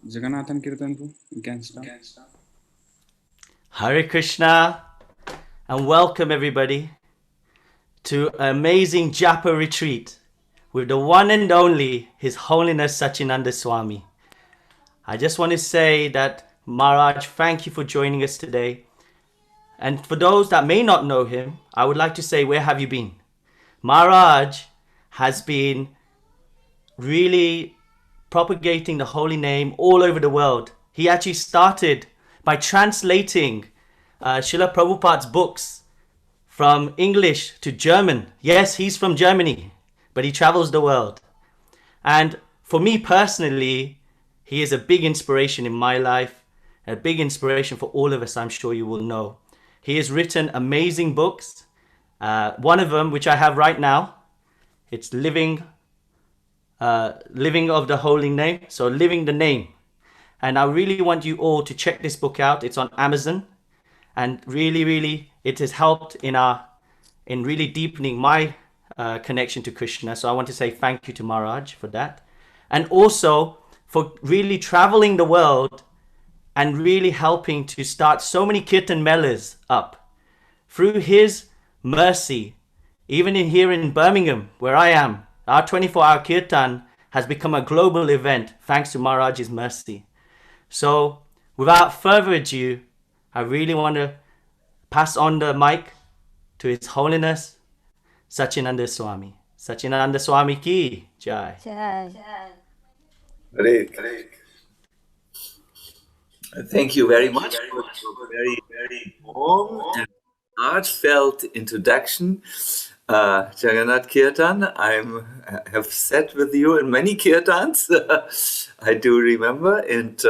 Jagannathan Kirtanpu, you can start. Hare Krishna, and welcome everybody to an amazing Japa retreat with the one and only His Holiness Sachinanda Swami. I just want to say that Maharaj, thank you for joining us today. And for those that may not know him, I would like to say, where have you been? Maharaj has been really propagating the holy name all over the world. He actually started by translating Srila Prabhupada's books from English to German. Yes, he's from Germany, but he travels the world. And for me personally, he is a big inspiration in my life, a big inspiration for all of us, I'm sure you will know. He has written amazing books. One of them, which I have right now, it's Living of the Holy Name. So Living the Name. And I really want you all to check this book out. It's on Amazon. And really, it has helped in really deepening my connection to Krishna. So I want to say thank you to Maharaj for that. And also for really traveling the world and really helping to start so many kirtan melas up. Through his mercy, even here in Birmingham, where I am, our 24-hour kirtan has become a global event thanks to Maharaj's mercy. So without further ado, I really want to pass on the mic to His Holiness Sachinanda Swami. Sachinanda Swami ki jai. Great. Thank you very much for a very, very warm and heartfelt introduction. Jagannath Kirtan, I have sat with you in many kirtans, I do remember, and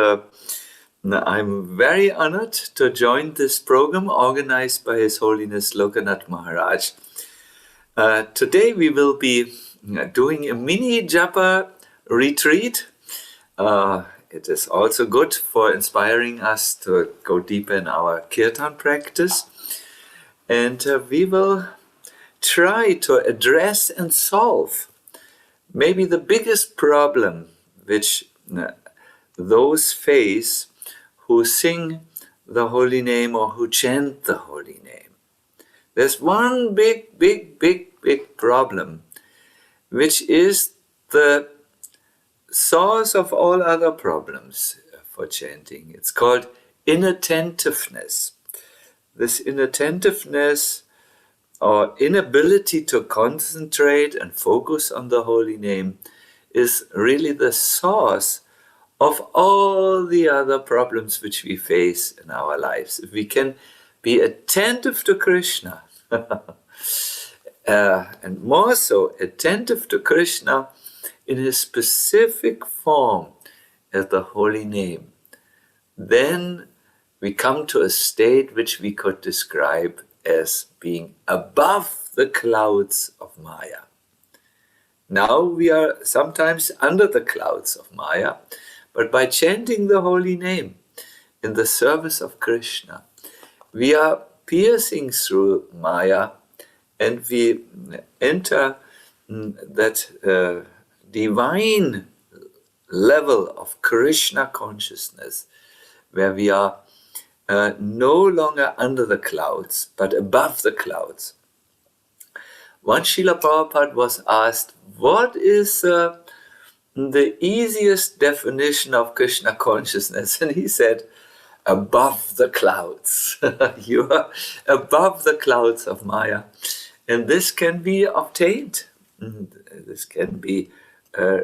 I'm very honored to join this program organized by His Holiness Lokanath Maharaj. Today we will be doing a mini Japa retreat. It is also good for inspiring us to go deeper in our kirtan practice. And we will try to address and solve maybe the biggest problem which those face who sing the holy name or who chant the holy name. There's one big problem, which is the source of all other problems for chanting. It's called inattentiveness. This inattentiveness or inability to concentrate and focus on the holy name is really the source of all the other problems which we face in our lives. If we can be attentive to Krishna, and more so attentive to Krishna in his specific form as the holy name, then we come to a state which we could describe as being above the clouds of Maya. Now we are sometimes under the clouds of Maya, but by chanting the holy name in the service of Krishna, we are piercing through Maya and we enter that divine level of Krishna consciousness, where we are no longer under the clouds, but above the clouds. Once Srila Prabhupada was asked, what is the easiest definition of Krishna consciousness? And he said, above the clouds. You are above the clouds of Maya. And this can be obtained. This can be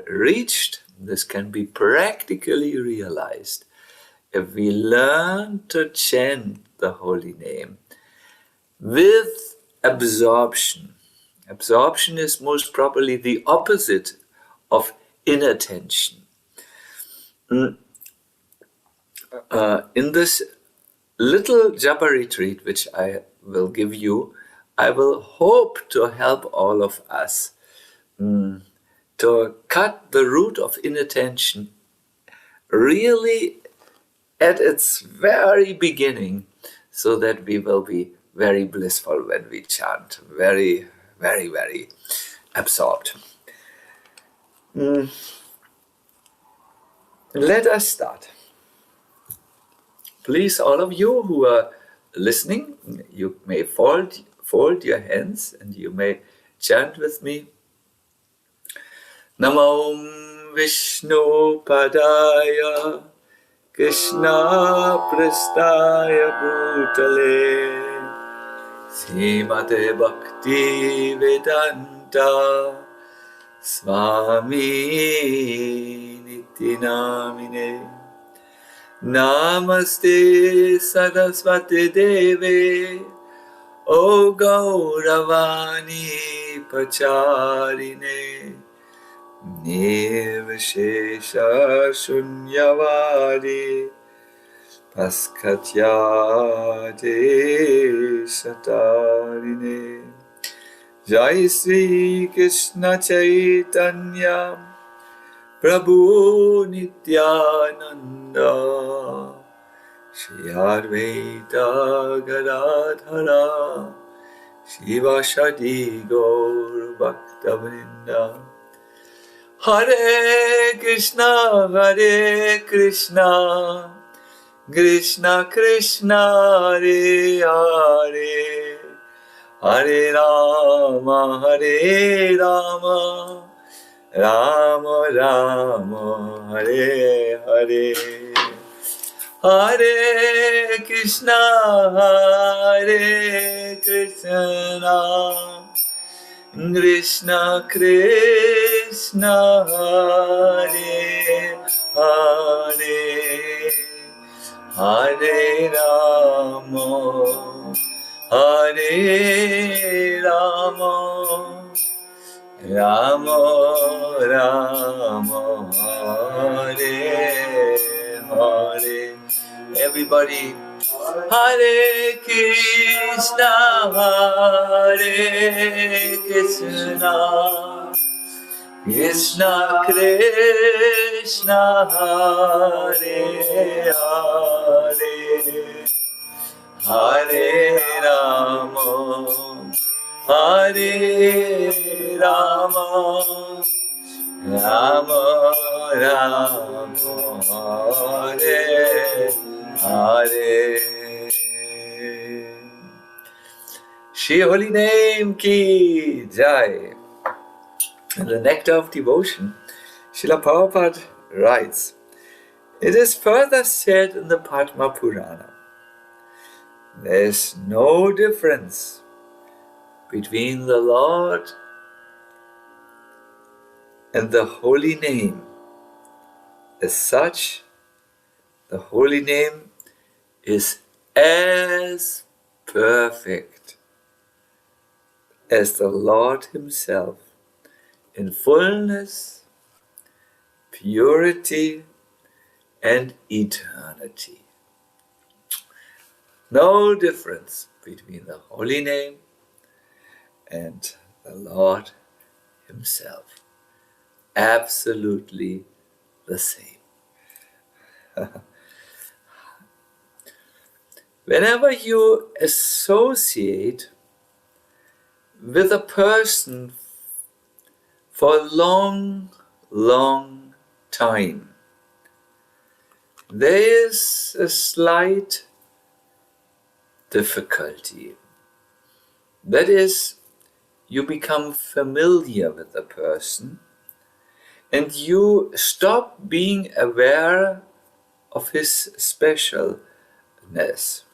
reached. This can be practically realized if we learn to chant the holy name with absorption. Absorption is most probably the opposite of inattention. In this little Japa retreat, which I will give you, I will hope to help all of us to cut the root of inattention really at its very beginning, so that we will be very blissful when we chant, very absorbed. Let us start. Please, all of you who are listening, you may fold your hands and you may chant with me. Namo Vishnu Padaya Krishna Prastaya Bhutale Srimate Bhakti Vedanta Swami Nityanamine Namaste Saraswati Deve O Gauravani Pacharine Nirvishesha Shunyavadi Paskatyate Satarine Jai Sri Krishna Chaitanya Prabhu Nityananda Shri Advaita Gadadhara Shivashadi Gaur Bhaktavrinda Hare Krishna Krishna Krishna Hare Hare Hare Rama Rama Rama Hare Hare Hare Krishna Krishna Krishna Hare Hare Hare Rama Rama Rama Hare Hare. Everybody, Hare Krishna Krishna Krishna Hare Hare Hare Rama Rama Rama Hare Hare. Shri Holy Name Ki Jai. In the Nectar of Devotion, Srila Prabhupada writes, it is further said in the Padma Purana, there is no difference between the Lord and the Holy Name. As such, the Holy Name is as perfect as the Lord Himself in fullness, purity, and eternity. No difference between the Holy Name and the Lord Himself. Absolutely the same. Whenever you associate with a person for a long, long time, there is a slight difficulty. That is, you become familiar with the person and you stop being aware of his specialness.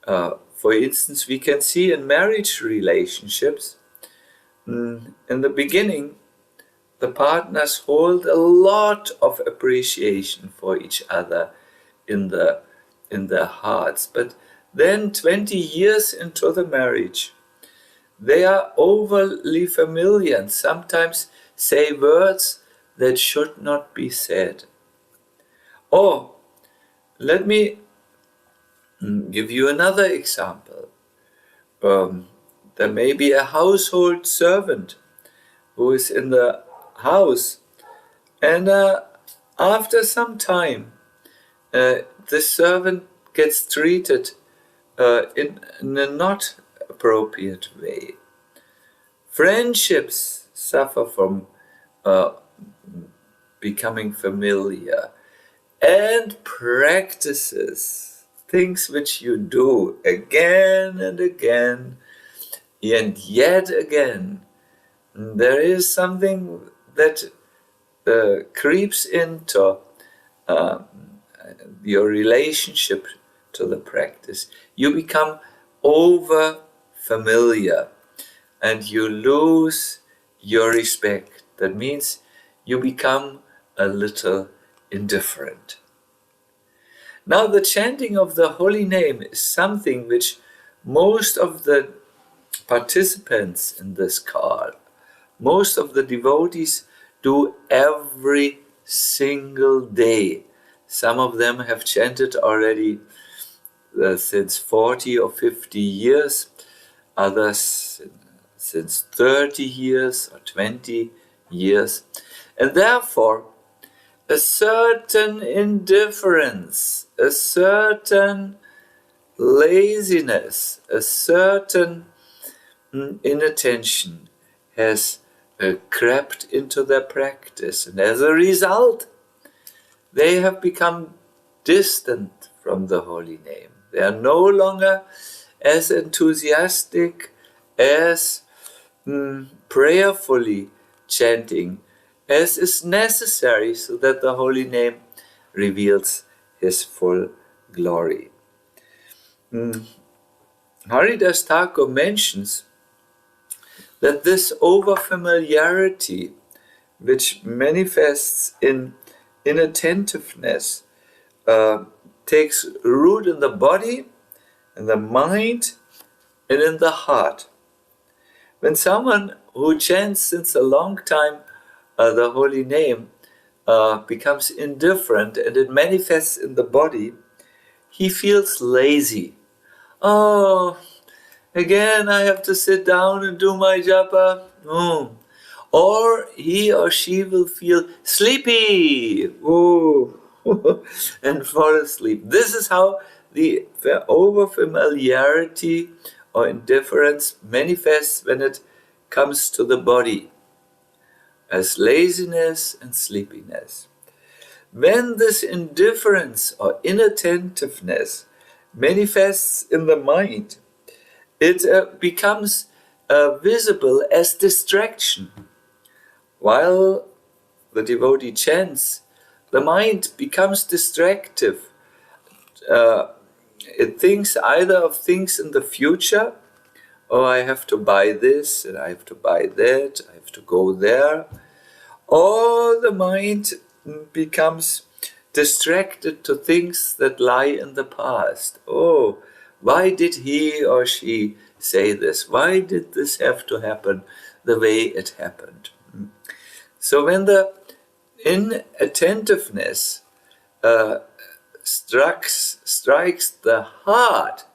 For instance, we can see in marriage relationships, in the beginning, the partners hold a lot of appreciation for each other in their hearts. But then 20 years into the marriage, they are overly familiar and sometimes say words that should not be said. Or, let me give you another example. There may be a household servant who is in the house, and after some time, the servant gets treated in a not appropriate way. Friendships suffer from becoming familiar. and practices, things which you do again and again and yet again, there is something that creeps into your relationship to the practice. You become over familiar and you lose your respect. That means you become a little indifferent. Now, the chanting of the holy name is something which most of the participants in this call, most of the devotees do every single day. Some of them have chanted already since 40 or 50 years, others since 30 years or 20 years. And therefore, a certain indifference, a certain laziness, a certain inattention has crept into their practice. And as a result, they have become distant from the holy name. They are no longer as enthusiastic, as prayerfully chanting as is necessary so that the holy name reveals his full glory. Haridas Thakur mentions that this over-familiarity, which manifests in inattentiveness, takes root in the body, in the mind, and in the heart. When someone who chants since a long time the holy name becomes indifferent and it manifests in the body, he feels lazy. Oh, again I have to sit down and do my japa. Or he or she will feel sleepy. And fall asleep. This is how the over-familiarity or indifference manifests when it comes to the body, as laziness and sleepiness. When this indifference or inattentiveness manifests in the mind, it becomes visible as distraction. While the devotee chants, the mind becomes distractive. It thinks either of things in the future, oh, I have to buy this, and I have to buy that, I have to go there. Or the mind becomes distracted to things that lie in the past. Oh, why did he or she say this? Why did this have to happen the way it happened? So when the inattentiveness strikes the heart,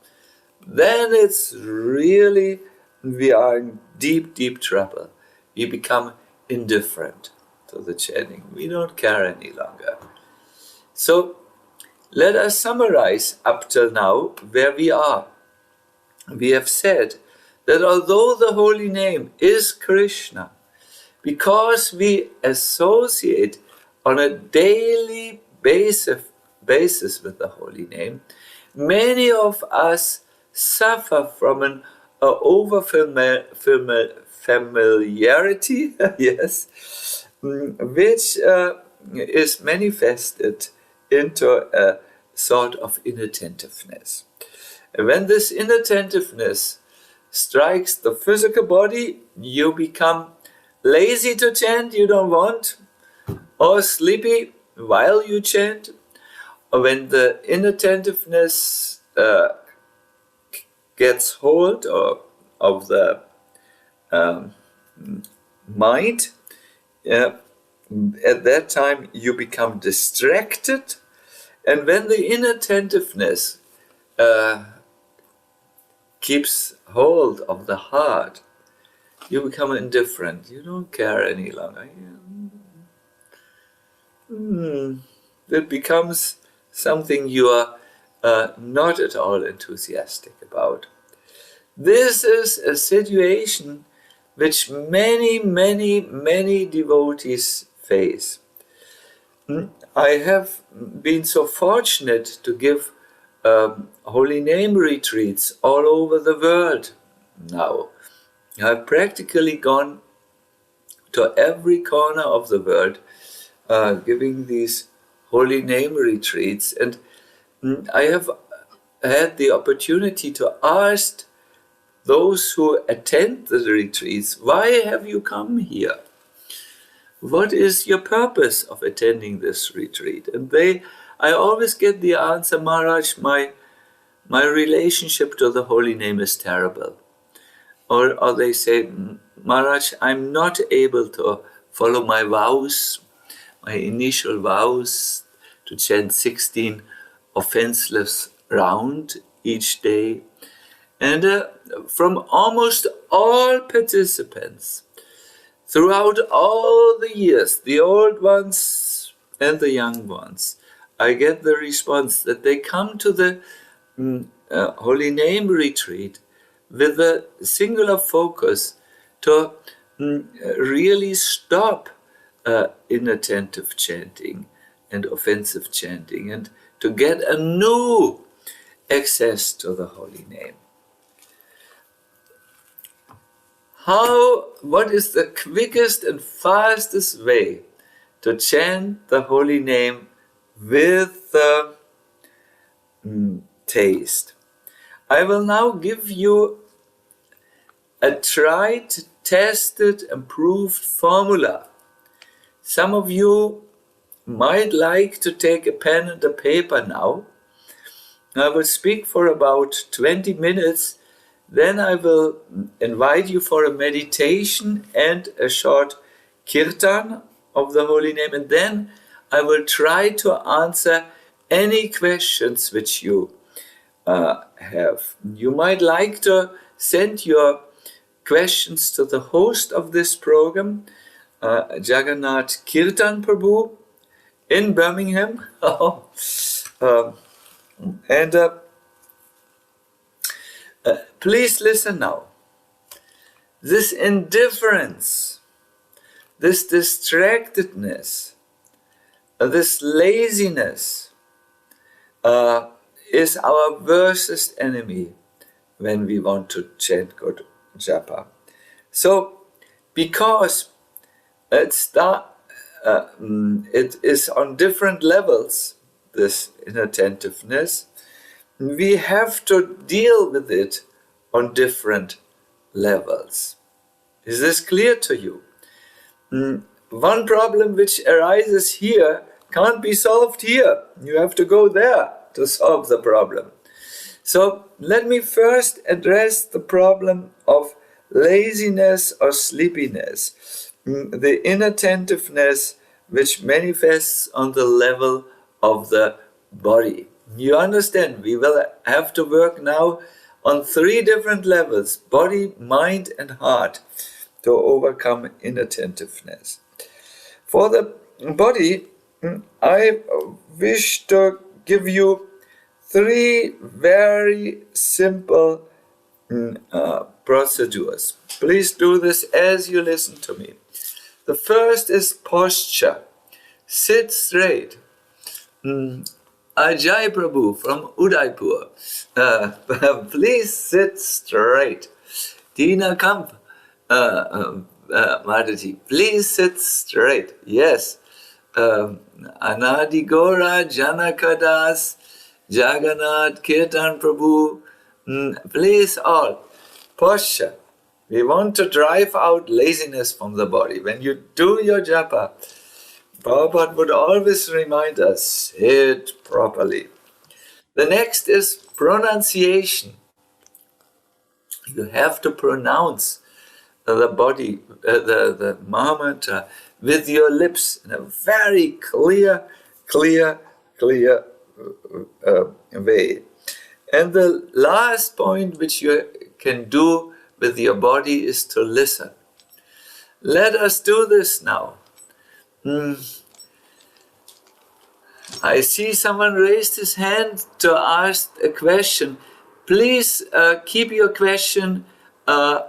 then it's really, we are in deep, deep trouble. We become indifferent to the chanting. We don't care any longer. So let us summarize up till now where we are. We have said that although the holy name is Krishna, because we associate on a daily basis with the holy name, many of us suffer from an over-familiarity, yes, which is manifested into a sort of inattentiveness. And when this inattentiveness strikes the physical body, you become lazy to chant, you don't want, or sleepy while you chant. Or when the inattentiveness gets hold of the mind, at that time you become distracted. And when the inattentiveness keeps hold of the heart, you become indifferent. You don't care any longer. It becomes something you are not at all enthusiastic about. This is a situation which many, many, many devotees face. I have been so fortunate to give holy name retreats all over the world now. I've practically gone to every corner of the world giving these holy name retreats, and I have had the opportunity to ask those who attend the retreats, why have you come here? What is your purpose of attending this retreat? And I always get the answer, Maharaj, my relationship to the holy name is terrible. Or they say, Maharaj, I'm not able to follow my vows, my initial vows to chant 16 offenseless round each day. And from almost all participants, throughout all the years, the old ones and the young ones, I get the response that they come to the Holy Name retreat with a singular focus to really stop inattentive chanting and offensive chanting, and to get a new access to the Holy Name. What is the quickest and fastest way to chant the Holy Name with taste? I will now give you a tried, tested, and proved formula. Some of you might like to take a pen and a paper now. I will speak for about 20 minutes. Then I will invite you for a meditation and a short kirtan of the Holy Name. And then I will try to answer any questions which you have. You might like to send your questions to the host of this program, Jagannath Kirtan Prabhu in Birmingham. Please listen now. This indifference, this distractedness, this laziness is our worst enemy when we want to chant good japa. So, because it is on different levels, this inattentiveness, we have to deal with it on different levels. Is this clear to you? One problem which arises here can't be solved here. You have to go there to solve the problem. So let me first address the problem of laziness or sleepiness, the inattentiveness which manifests on the level of the body. You understand, we will have to work now on 3 different levels, body, mind, and heart, to overcome inattentiveness. For the body, I wish to give you 3 very simple procedures. Please do this as you listen to me. The first is posture. Sit straight. Ajay Prabhu from Udaipur. Please sit straight. Tina Kamp, Mataji, please sit straight. Yes. Anadi Gora, Janakadas, Jagannath, Kirtan Prabhu. Please all. Posture. We want to drive out laziness from the body. When you do your japa, Prabhupada would always remind us, sit properly. The next is pronunciation. You have to pronounce the body, the Mahamantra with your lips in a very clear way. And the last point which you can do with your body is to listen. Let us do this now. I see someone raised his hand to ask a question. Please keep your question for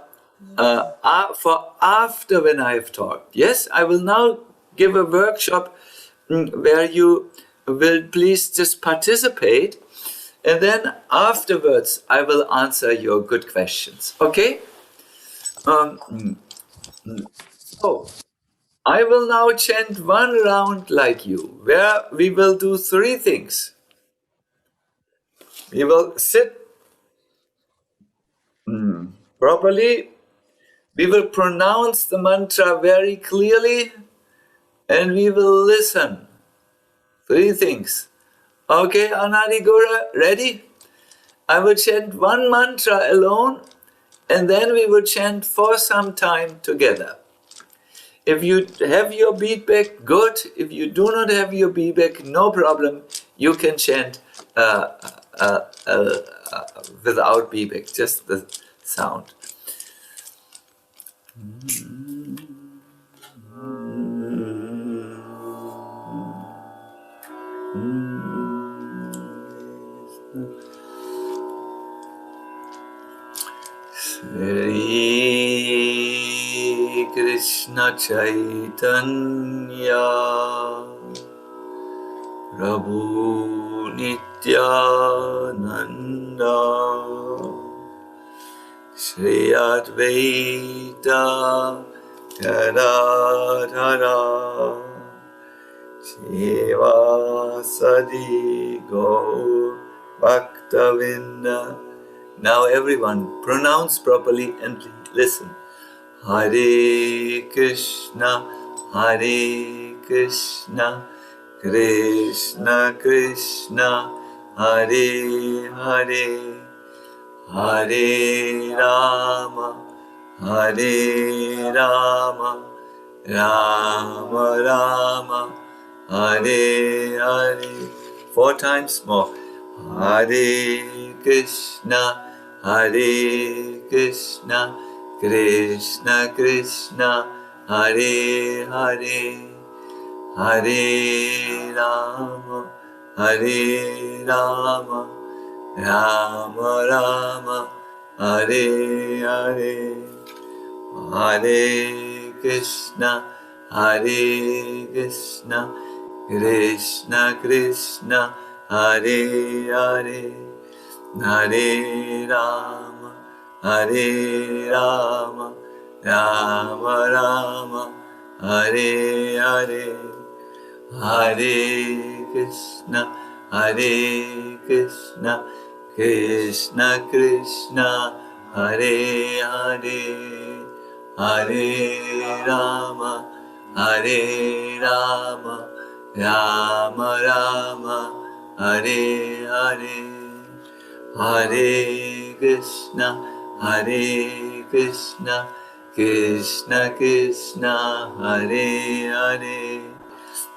after when I have talked. Yes, I will now give a workshop where you will please just participate, and then afterwards I will answer your good questions. Okay? So I will now chant one round like you, where we will do three things. We will sit properly, we will pronounce the mantra very clearly, and we will listen. Three things. Okay, Anadi Gura, ready? I will chant one mantra alone, and then we will chant for some time together. If you have your beatback, good. If you do not have your beatback, no problem. You can chant without beatback, just the sound. Shri Krishna Chaitanya Prabhu Nityananda Shri Advaita Gadadhara Shivasadi Gaur Bhaktavinda. Now everyone pronounce properly and listen. Hare Krishna, Hare Krishna, Krishna Krishna, Hare Hare, Hare Rama, Hare Rama, Rama Rama, Hare Hare. 4 times more. Hare Krishna, Hare Krishna, Krishna Krishna, Hare Hare, Hare Rama, Hare Rama, Rama Rama, Hare Hare, Hare Krishna, Hare Krishna, Krishna Krishna, Hare Hare, Hare Rama, Hare Rama, Rama Rama, Hare Hare, Hare Krishna, Hare Krishna, Krishna Krishna, Hare Hare, Hare Rama, Hare Rama, Rama Rama, Hare Hare, Hare Krishna, Hare Krishna, Krishna Krishna, Hare Hare,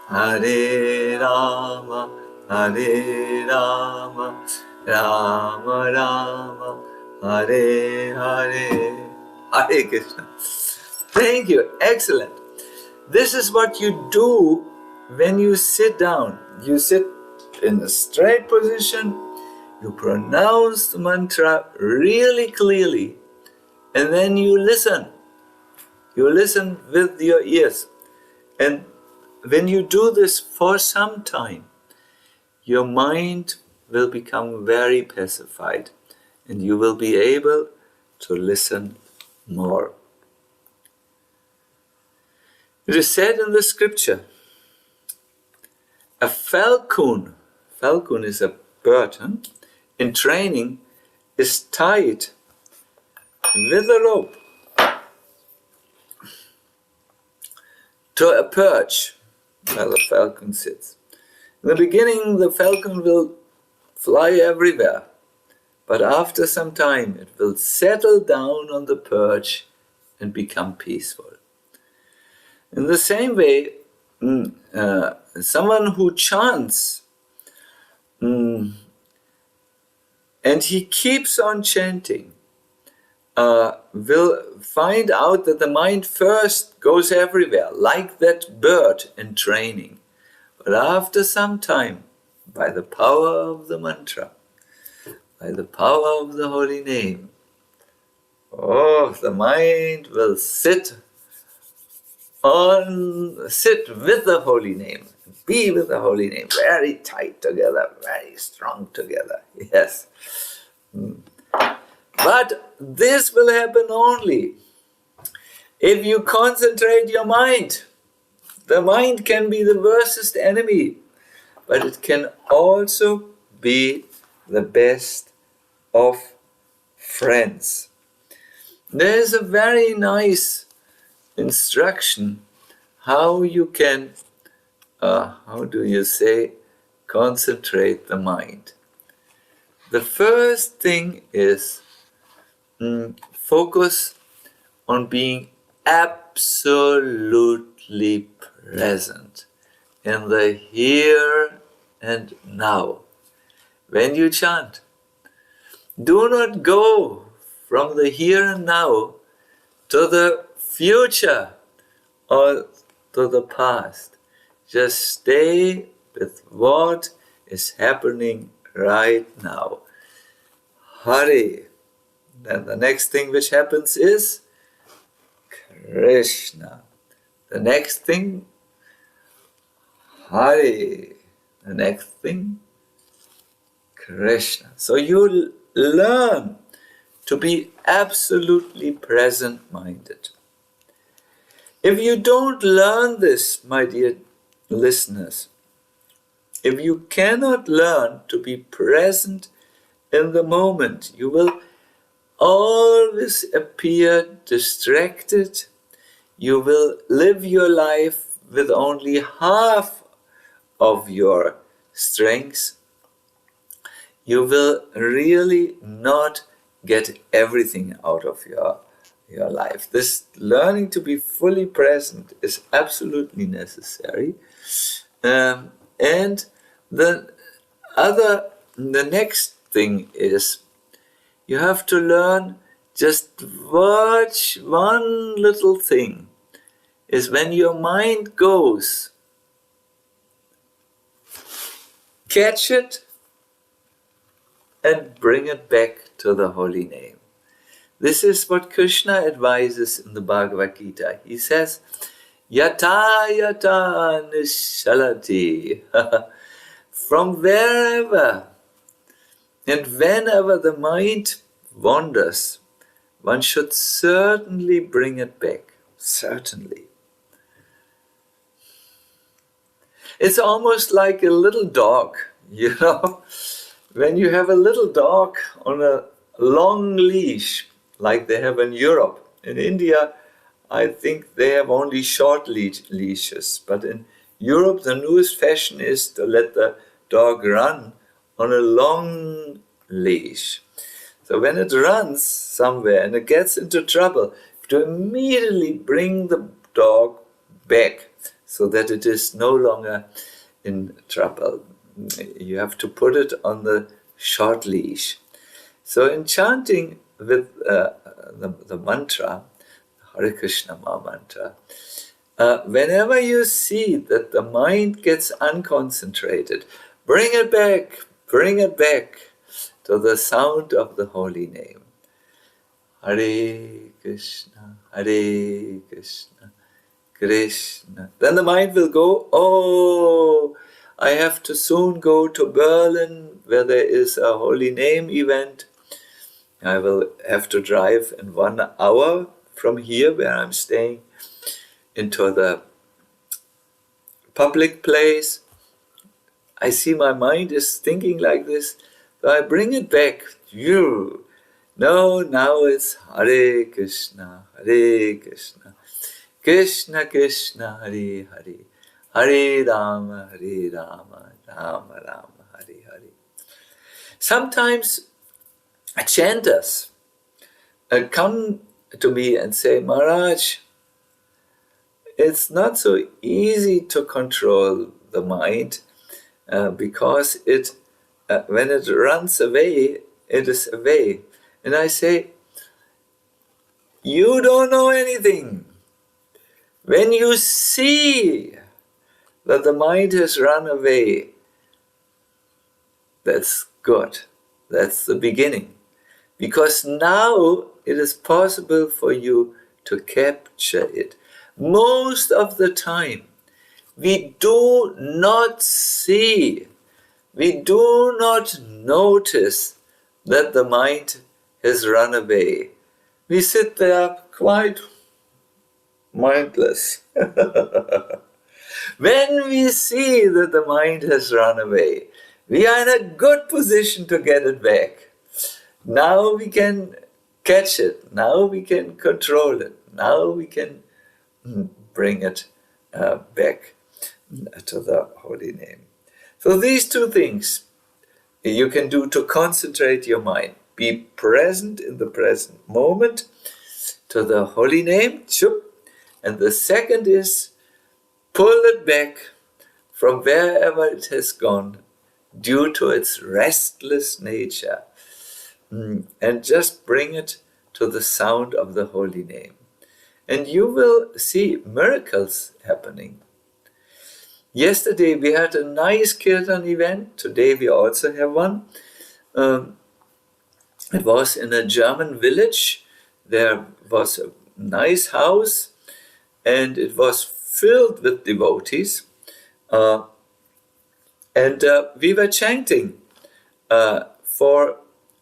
Hare Rama, Hare Rama, Rama Rama, Hare Hare, Hare Krishna. Thank you, excellent. This is what you do when you sit down. You sit in a straight position, you pronounce the mantra really clearly, and then you listen. You listen with your ears. And when you do this for some time, your mind will become very pacified, and you will be able to listen more. It is said in the scripture, a falcon is a bird, in training, is tied with a rope to a perch where the falcon sits. In the beginning, the falcon will fly everywhere, but after some time, it will settle down on the perch and become peaceful. In the same way, someone who chants and he keeps on chanting will find out that the mind first goes everywhere, like that bird in training. But after some time, by the power of the mantra, by the power of the holy name, the mind will sit sit with the holy name, be with the holy name, very tight together, very strong together. Yes. But this will happen only if you concentrate your mind. The mind can be the worstest enemy, but it can also be the best of friends. There is a very nice instruction how you can, concentrate the mind. The first thing is focus on being absolutely present in the here and now. When you chant, do not go from the here and now to the future or to the past. Just stay with what is happening right now. Hare. Then the next thing which happens is Krishna. The next thing, Hare. The next thing, Krishna. So you learn to be absolutely present-minded. If you don't learn this, my dear listeners, if you cannot learn to be present in the moment, you will always appear distracted. You will live your life with only half of your strengths. You will really not get everything out of your life. This learning to be fully present is absolutely necessary. And the next thing is you have to learn just watch one little thing. Is when your mind goes, catch it and bring it back to the holy name. This is what Krishna advises in the Bhagavad Gita. He says, Yata yata nishalati. From wherever and whenever the mind wanders, one should certainly bring it back. Certainly. It's almost like a little dog, you know. When you have a little dog on a long leash, like they have in Europe. In India, I think they have only short leashes. But in Europe, the newest fashion is to let the dog run on a long leash. So when it runs somewhere and it gets into trouble, to immediately bring the dog back so that it is no longer in trouble. You have to put it on the short leash. So in chanting with the mantra, Hare Krishna mantra, whenever you see that the mind gets unconcentrated, bring it back to the sound of the holy name. Hare Krishna, Hare Krishna, Krishna. Then the mind will go, oh, I have to soon go to Berlin where there is a holy name event. I will have to drive in 1 hour from here where I'm staying into the public place. I see my mind is thinking like this, so I bring it back. No, now it's Hare Krishna, Hare Krishna, Krishna Krishna, Hare Hare, Hare Rama, Hare Rama, Rama Rama, Hare Hare. Sometimes chanters come to me and say, Maharaj, it's not so easy to control the mind because when it runs away, it is away. And I say, you don't know anything. When you see that the mind has run away, that's good. That's the beginning. Because now it is possible for you to capture it. Most of the time, we do not see, we do not notice that the mind has run away. We sit there quite mindless. When we see that the mind has run away, we are in a good position to get it back. Now we can catch it. Now we can control it. Now we can bring it back to the holy name. So these two things you can do to concentrate your mind. Be present in the present moment to the holy name. And the second is pull it back from wherever it has gone due to its restless nature, and just bring it to the sound of the holy name. And you will see miracles happening. Yesterday we had a nice kirtan event. Today we also have one. It was in a German village. There was a nice house and it was filled with devotees. And we were chanting for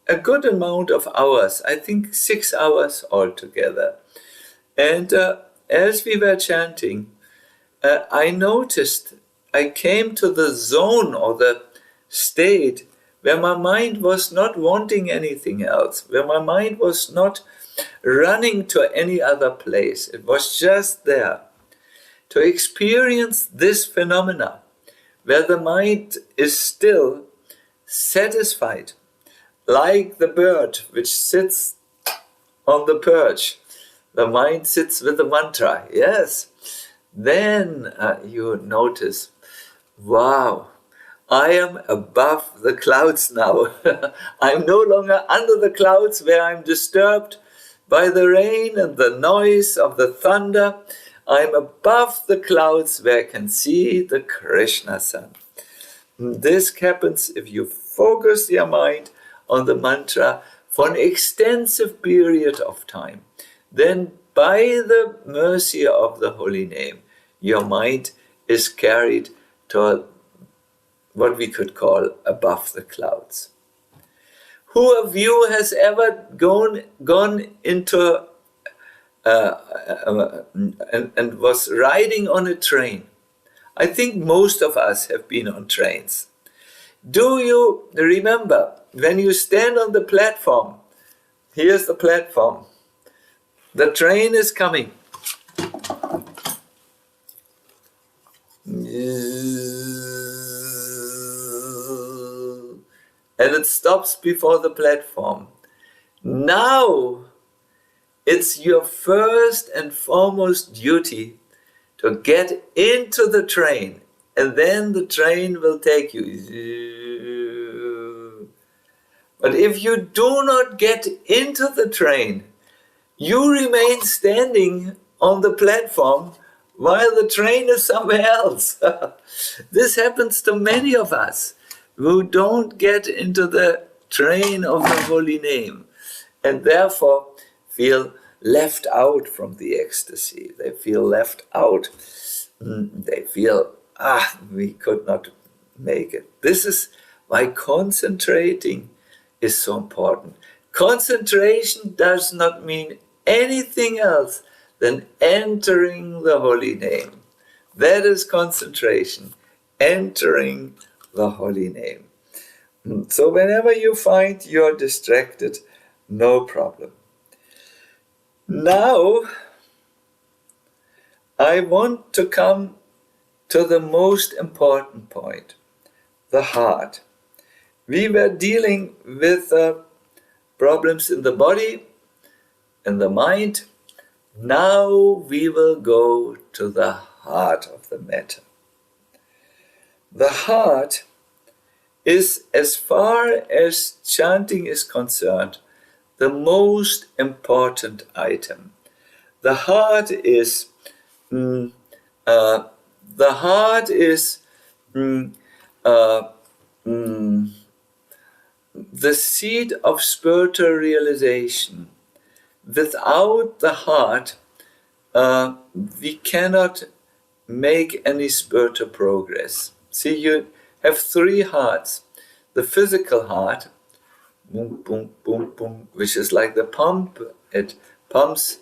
a good amount of hours, I think 6 hours altogether. And as we were chanting, I noticed I came to the zone or the state where my mind was not wanting anything else, where my mind was not running to any other place. It was just there. To experience this phenomena, where the mind is still satisfied, like the bird which sits on the perch. The mind sits with the mantra, yes. Then you notice, wow, I am above the clouds now. I'm no longer under the clouds where I'm disturbed by the rain and the noise of the thunder. I'm above the clouds where I can see the Krishna sun. This happens if you focus your mind on the mantra for an extensive period of time. Then by the mercy of the holy name, your mind is carried to what we could call above the clouds. Who of you has ever gone into and was riding on a train? I think most of us have been on trains. Do you remember when you stand on the platform? Here's the platform. The train is coming. And it stops before the platform. Now, it's your first and foremost duty to get into the train, and then the train will take you. But if you do not get into the train, you remain standing on the platform while the train is somewhere else. This happens to many of us who don't get into the train of the holy name and therefore feel left out from the ecstasy. They feel left out. They feel, we could not make it. This is why concentrating is so important. Concentration does not mean anything else than entering the holy name. That is concentration, entering the holy name. So whenever you find you're distracted, no problem. Now, I want to come to the most important point, the heart. We were dealing with problems in the body and the mind. Now we will go to the heart of the matter. The heart is, as far as chanting is concerned, the most important item. The heart is the seed of spiritual realization. Without the heart, we cannot make any spiritual progress. See, you have three hearts. The physical heart, boom, boom, boom, boom, which is like the pump. It pumps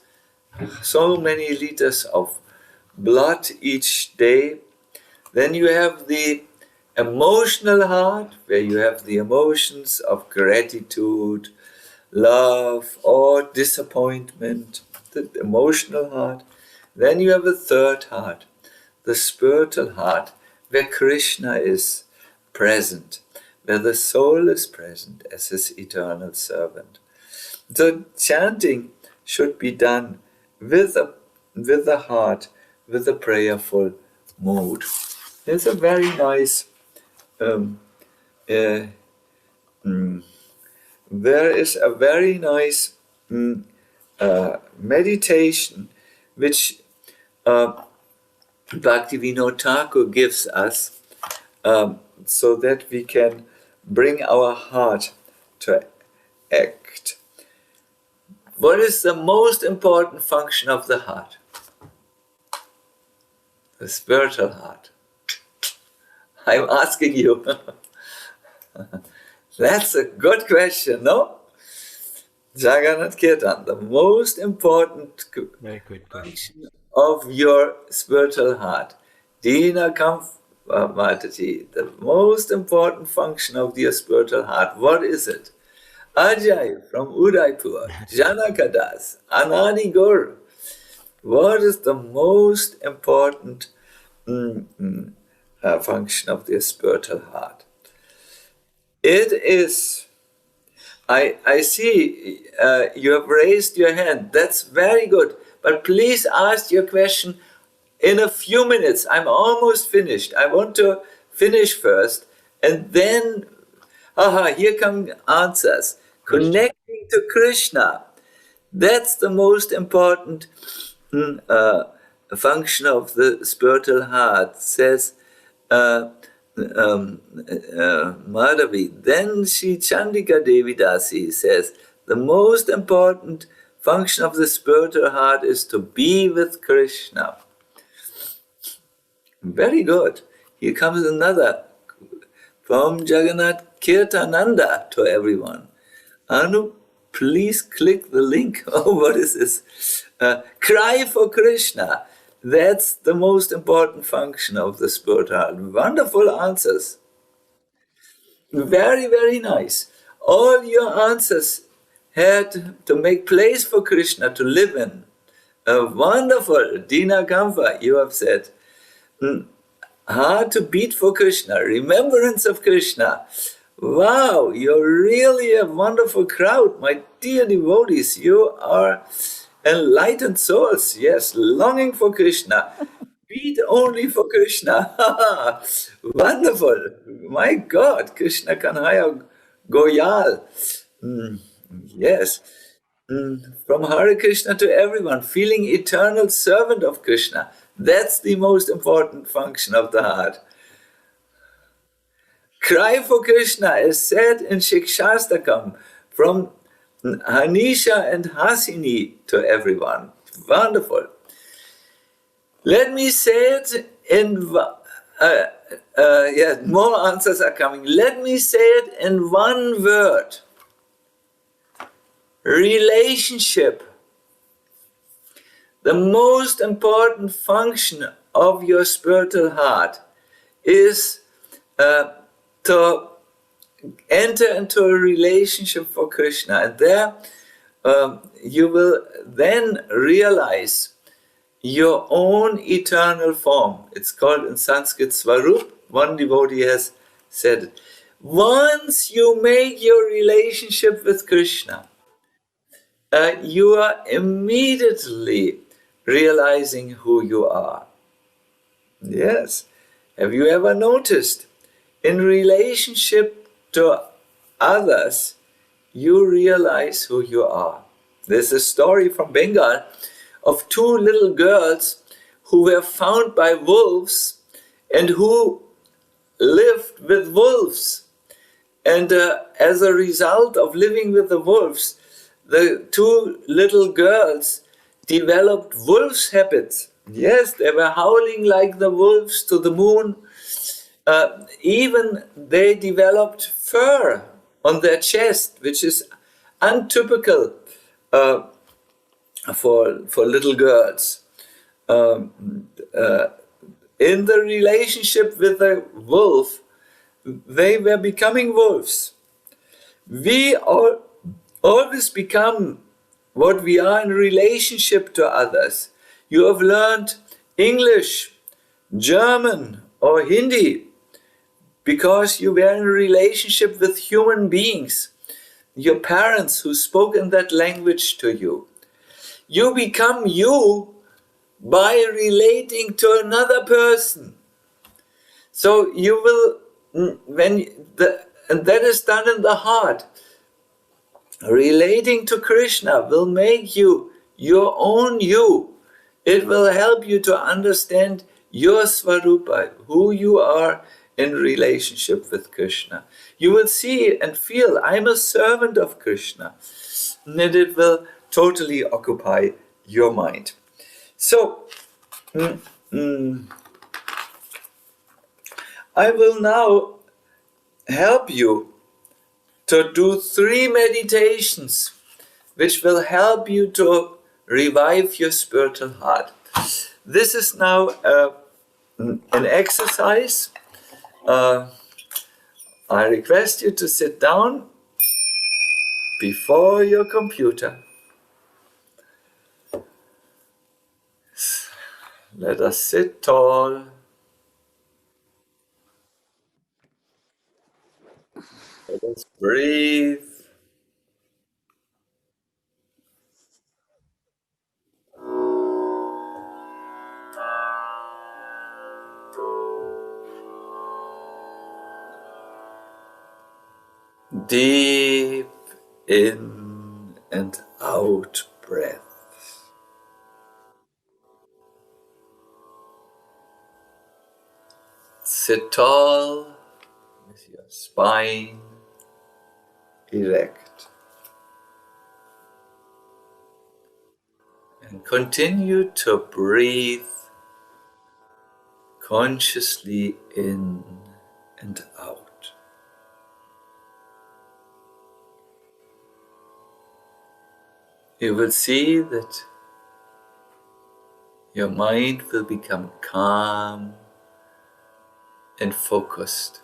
so many liters of blood each day. Then you have the emotional heart, where you have the emotions of gratitude, love, or disappointment, the emotional heart. Then you have a third heart, the spiritual heart, where Krishna is present, where the soul is present as his eternal servant. So chanting should be done with the heart, with a prayerful mood. There's a very nice there is a very nice meditation which Bhaktivinoda Thakur gives us so that we can bring our heart to act. What is the most important function of the heart? The spiritual heart. I'm asking you. That's a good question, no? Jagannath Kirtan, the most important Very good function of your spiritual heart. Dina Mataji, the most important function of your spiritual heart. What is it? Ajay from Udaipur, Janakadas, Anani Gur. What is the most important function of the spiritual heart? It is, I see you have raised your hand. That's very good. But please ask your question in a few minutes. I'm almost finished. I want to finish first. And then, here come answers. Connecting to Krishna. That's the most important function of the spiritual heart, says Madhavi. Then Sri Chandika Devi Dasi says, the most important function of the spiritual heart is to be with Krishna. Very good. Here comes another from Jagannath Kirtananda to everyone. Anu, please click the link. Oh, what is this? Cry for Krishna. That's the most important function of the spiritual heart. Wonderful answers. Very, very nice. All your answers had to make place for Krishna to live in. Wonderful. Dina Kampa, you have said. Heart to beat for Krishna. Remembrance of Krishna. Wow, you're really a wonderful crowd, my dear devotees. You are enlightened souls, yes, longing for Krishna. Beat only for Krishna. Wonderful. My God, Krishna Kanhaya Goyal. Yes. From Hare Krishna to everyone, feeling eternal servant of Krishna. That's the most important function of the heart. Cry for Krishna is said in Shikshastakam from Hanisha and Hasini to everyone. Wonderful. Let me say it in... more answers are coming. Let me say it in one word. Relationship. The most important function of your spiritual heart is to enter into a relationship for Krishna. And there you will then realize your own eternal form. It's called in Sanskrit Svarup. One devotee has said it. Once you make your relationship with Krishna, you are immediately realizing who you are. Yes. Have you ever noticed? In relationship to others, you realize who you are. There's a story from Bengal of two little girls who were found by wolves and who lived with wolves. And as a result of living with the wolves, the two little girls developed wolves' habits. Yes, they were howling like the wolves to the moon. Even they developed fur on their chest, which is untypical for little girls. In the relationship with the wolf, they were becoming wolves. We always become what we are in relationship to others. You have learned English, German, or Hindi because you were in a relationship with human beings, your parents who spoke in that language to you. You become you by relating to another person. So you will, and that is done in the heart. Relating to Krishna will make you your own you. It will help you to understand your Svarupa, who you are in relationship with Krishna. You will see and feel, I'm a servant of Krishna. And it will totally occupy your mind. So, I will now help you to do 3 meditations which will help you to revive your spiritual heart. This is now an exercise. I request you to sit down before your computer. Let us sit tall. Let us breathe. Deep in and out breath. Sit tall with your spine erect. And continue to breathe consciously in and out. You will see that your mind will become calm and focused.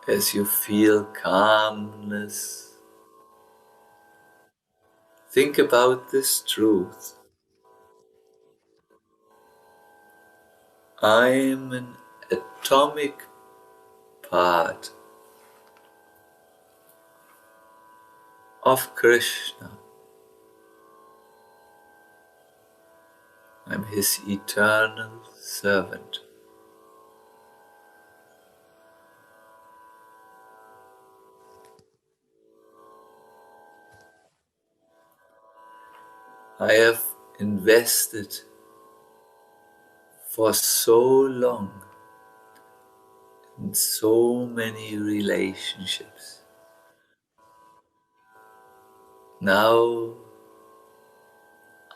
As you feel calmness, think about this truth. I am an atomic part of Krishna. I'm his eternal servant. I have invested for so long in so many relationships. Now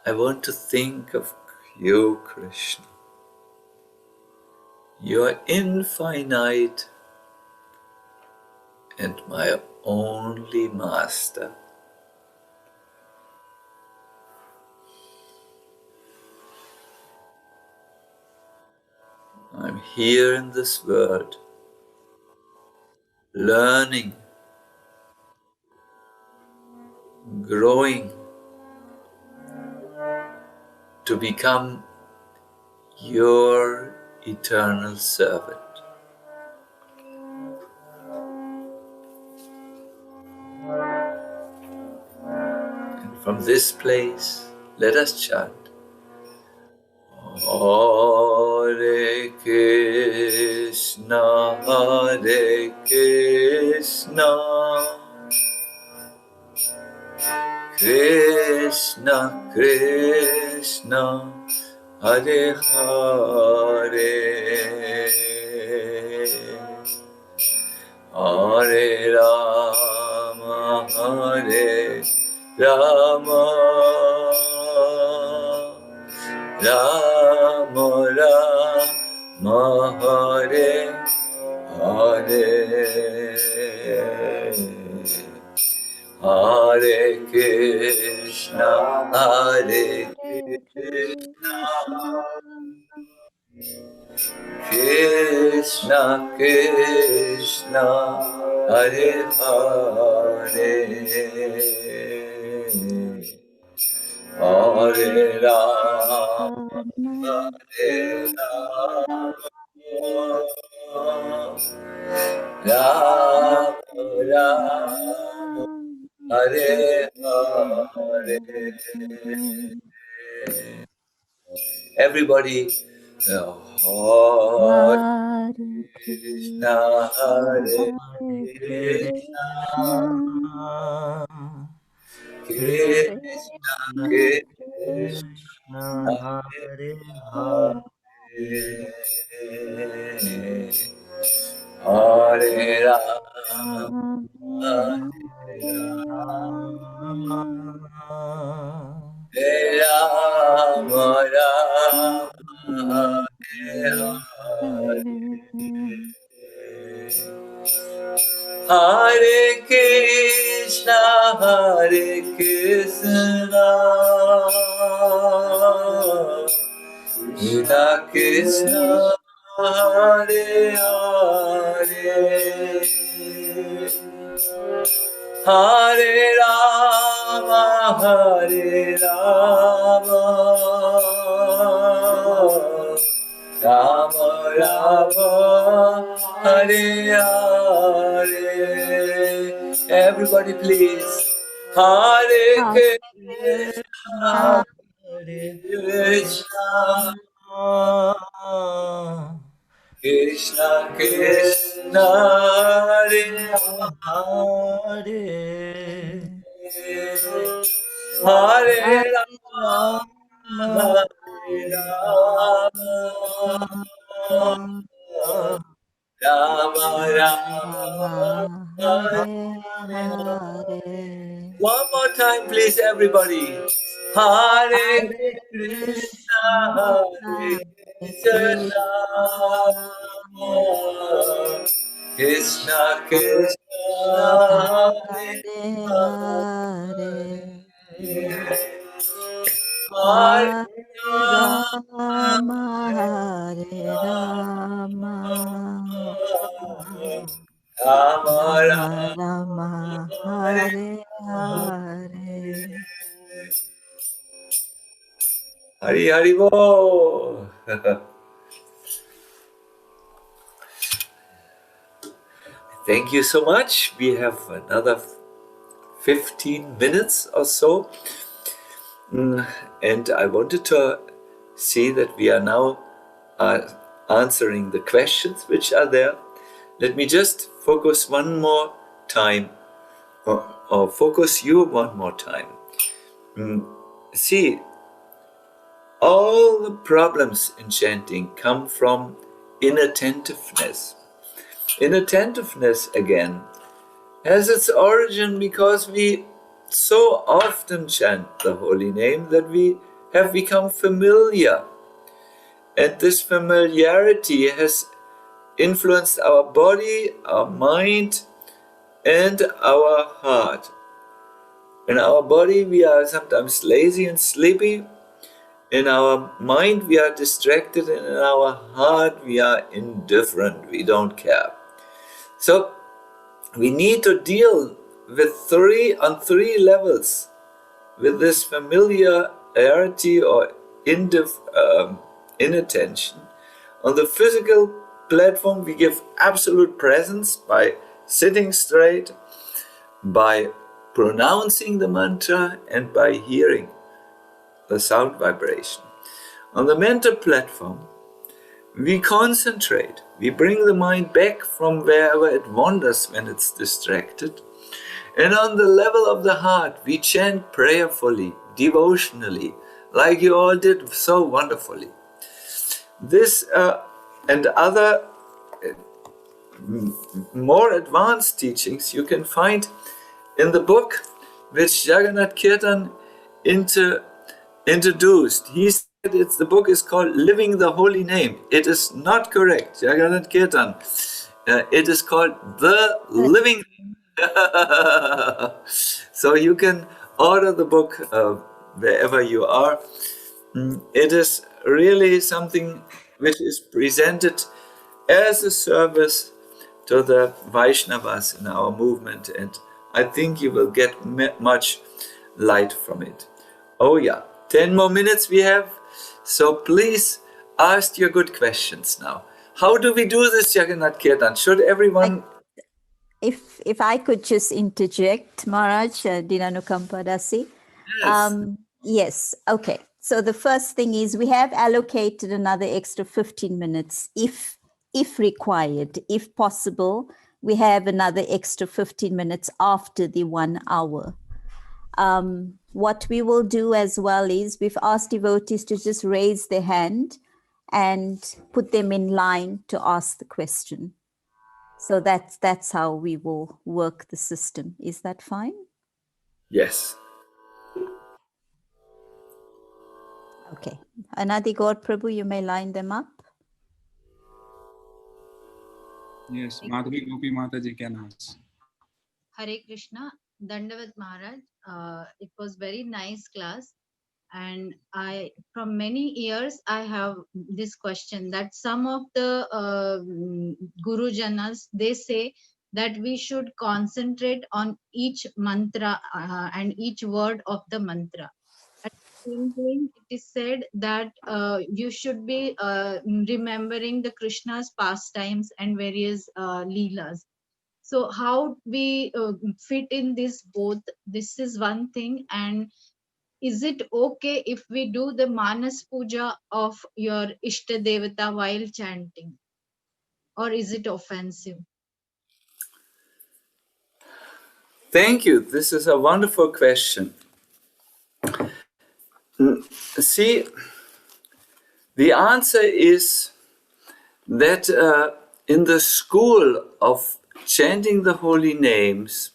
I want to think of you, Krishna. You are infinite and my only master. I'm here in this world, learning, growing, to become your eternal servant. And from this place, let us chant. Hare Krishna, Hare Krishna, Krishna Krishna, Hare Hare, Rama Rama Rama Hare Hare Hare Krishna Hare Krishna Krishna Krishna Hare Hare Hare Rama Hare Rama Rama Rama Hare Hare. Everybody, Hare Krishna, Hare Krishna, Krishna Krishna, Hare Hare, Hare Rama, Hare Rama, Rama Rama, Hare Hare Krishna, Hare Krishna, Krishna Krishna, Hare Hare, Hare Rama, Hare Rama, Rama Rama, Hare Hare. Everybody please. Hare Krishna, Hare Krishna, Krishna Krishna, Hare Hare Hare Rama, Rama Hare Rama, Rama Rama, Hare. One more time, please, everybody. Hare Krishna, Hare Krishna, Krishna Krishna, Hare Hare, Hare Rama, Rama Rama, Hare Hari Hari Bo. Thank you so much. We have another 15 minutes or so. And I wanted to see that we are now answering the questions which are there. Let me just focus one more time, or focus you one more time. See, all the problems in chanting come from inattentiveness. Inattentiveness, again, has its origin because we so often chant the holy name that we have become familiar. And this familiarity has influenced our body, our mind, and our heart. In our body, we are sometimes lazy and sleepy. In our mind, we are distracted, and in our heart, we are indifferent. We don't care. So, we need to deal with on three levels with this familiarity or inattention. On the physical platform, we give absolute presence by sitting straight, by pronouncing the mantra, and by hearing the sound vibration. On the mental platform, we concentrate. We bring the mind back from wherever it wanders when it's distracted. And on the level of the heart, we chant prayerfully, devotionally, like you all did so wonderfully. This and other more advanced teachings you can find in the book which Jagannath Kirtan introduced. He said the book is called Living the Holy Name. It is not correct. Jagannath Kirtan. It is called The Living. So you can order the book wherever you are. It is really something which is presented as a service to the Vaishnavas in our movement, and I think you will get much light from it. Oh yeah, 10 more minutes we have, so please ask your good questions now. How do we do this, Jagannath Kirtan? Should everyone... If I could just interject, Maharaj, Dinanukampa Dasi. Yes. Yes, okay. So the first thing is we have allocated another extra 15 minutes if required. If possible, we have another extra 15 minutes after the 1 hour. What we will do as well is we've asked devotees to just raise their hand and put them in line to ask the question. So that's how we will work the system. Is that fine? Yes. Okay. Anadi God Prabhu, you may line them up. Yes, Madhuri Gopi Mataji can ask. Hare Krishna, Dandavat Maharaj. It was very nice class, and from many years I have this question that some of the Guru Janas, they say that we should concentrate on each mantra and each word of the mantra. At the same time, it is said that you should be remembering the Krishna's pastimes and various leelas. So how we fit in this both? This is one thing. And is it okay if we do the Manas Puja of your Ishta Devata while chanting? Or is it offensive? Thank you. This is a wonderful question. See, the answer is that in the school of chanting the holy names,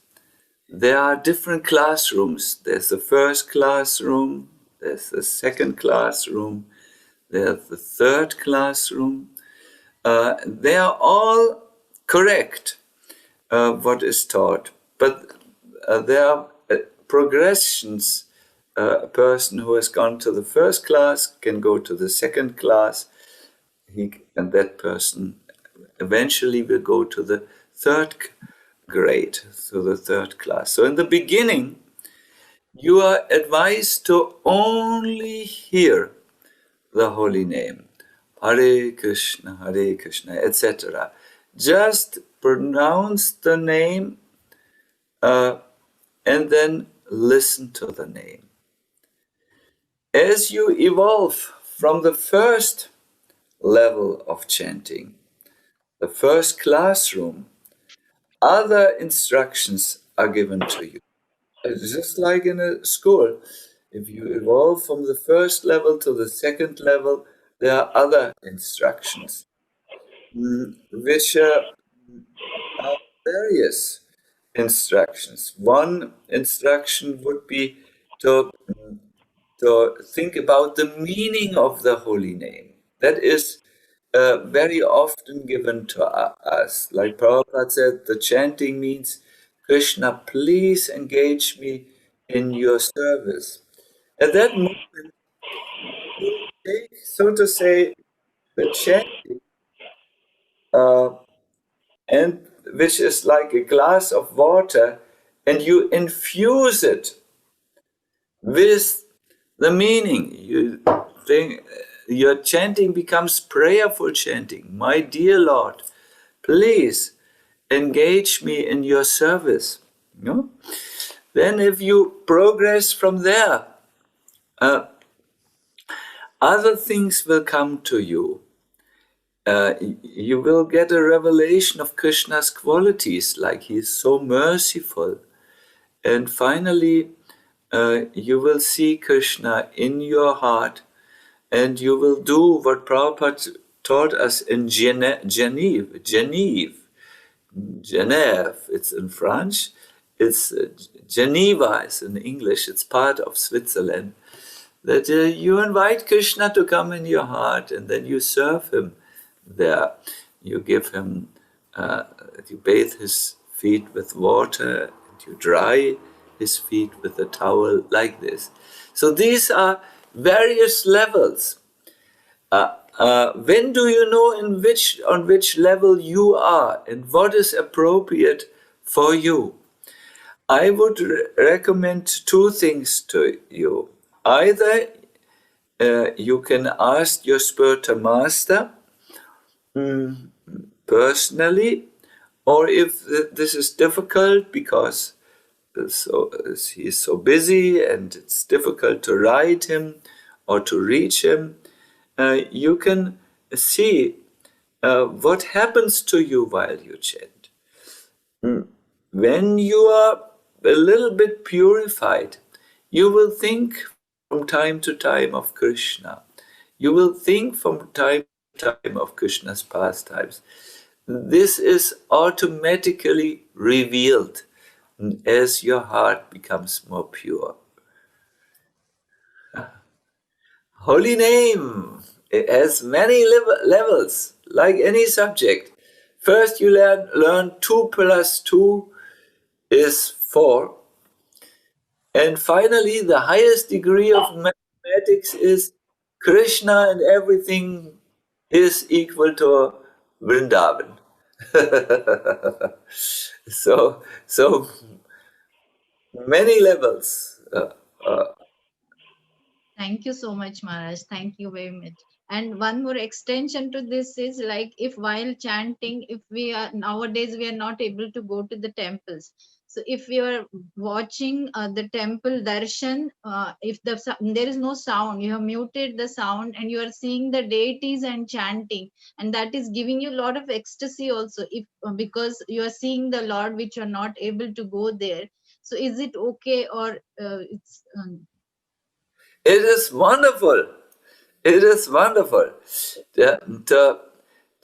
there are different classrooms. There's the first classroom, there's the second classroom, there's the third classroom. They are all correct, what is taught, but there are progressions. A person who has gone to the first class can go to the second class, and that person eventually will go to the third grade, so the third class. So in the beginning, you are advised to only hear the holy name, Hare Krishna, etc. Just pronounce the name and then listen to the name. As you evolve from the first level of chanting, the first classroom, other instructions are given to you. It's just like in a school. If you evolve from the first level to the second level, there are other instructions, which are various instructions. One instruction would be to think about the meaning of the holy name. That is very often given to us. Like Prabhupada said, the chanting means, Krishna, please engage me in your service. At that moment, you take, so to say, the chanting, and which is like a glass of water, and you infuse it with the meaning. You think your chanting becomes prayerful chanting. My dear Lord, please engage me in your service. No? Then if you progress from there, other things will come to you. You will get a revelation of Krishna's qualities, like he is so merciful. And finally, you will see Krishna in your heart, and you will do what Prabhupada taught us in Genève. It's in French. It's Geneva is in English, it's part of Switzerland, that you invite Krishna to come in your heart and then you serve him there. You give him, you bathe his feet with water and you dry his feet with a towel like this. So these are various levels. When do you know on which level you are and what is appropriate for you? I would recommend two things to you. Either you can ask your spiritual master personally, or if this is difficult because he is so busy and it's difficult to write him or to reach him, you can see what happens to you while you chant. When you are a little bit purified, you will think from time to time of Krishna. You will think from time to time of Krishna's pastimes. This is automatically revealed as your heart becomes more pure. Holy name, it has many levels, like any subject. First you learn 2 plus 2 is 4. And finally, the highest degree of mathematics is Krishna and everything is equal to Vrindavan. so many levels. Thank you so much, Maharaj. Thank you very much. And one more extension to this is like if while chanting, if we are nowadays we are not able to go to the temples. So if we are watching the temple darshan, if there is no sound, you have muted the sound and you are seeing the deities and chanting, and that is giving you a lot of ecstasy also. If because you are seeing the Lord, which you are not able to go there. So is it okay or it's It is wonderful. It is wonderful. The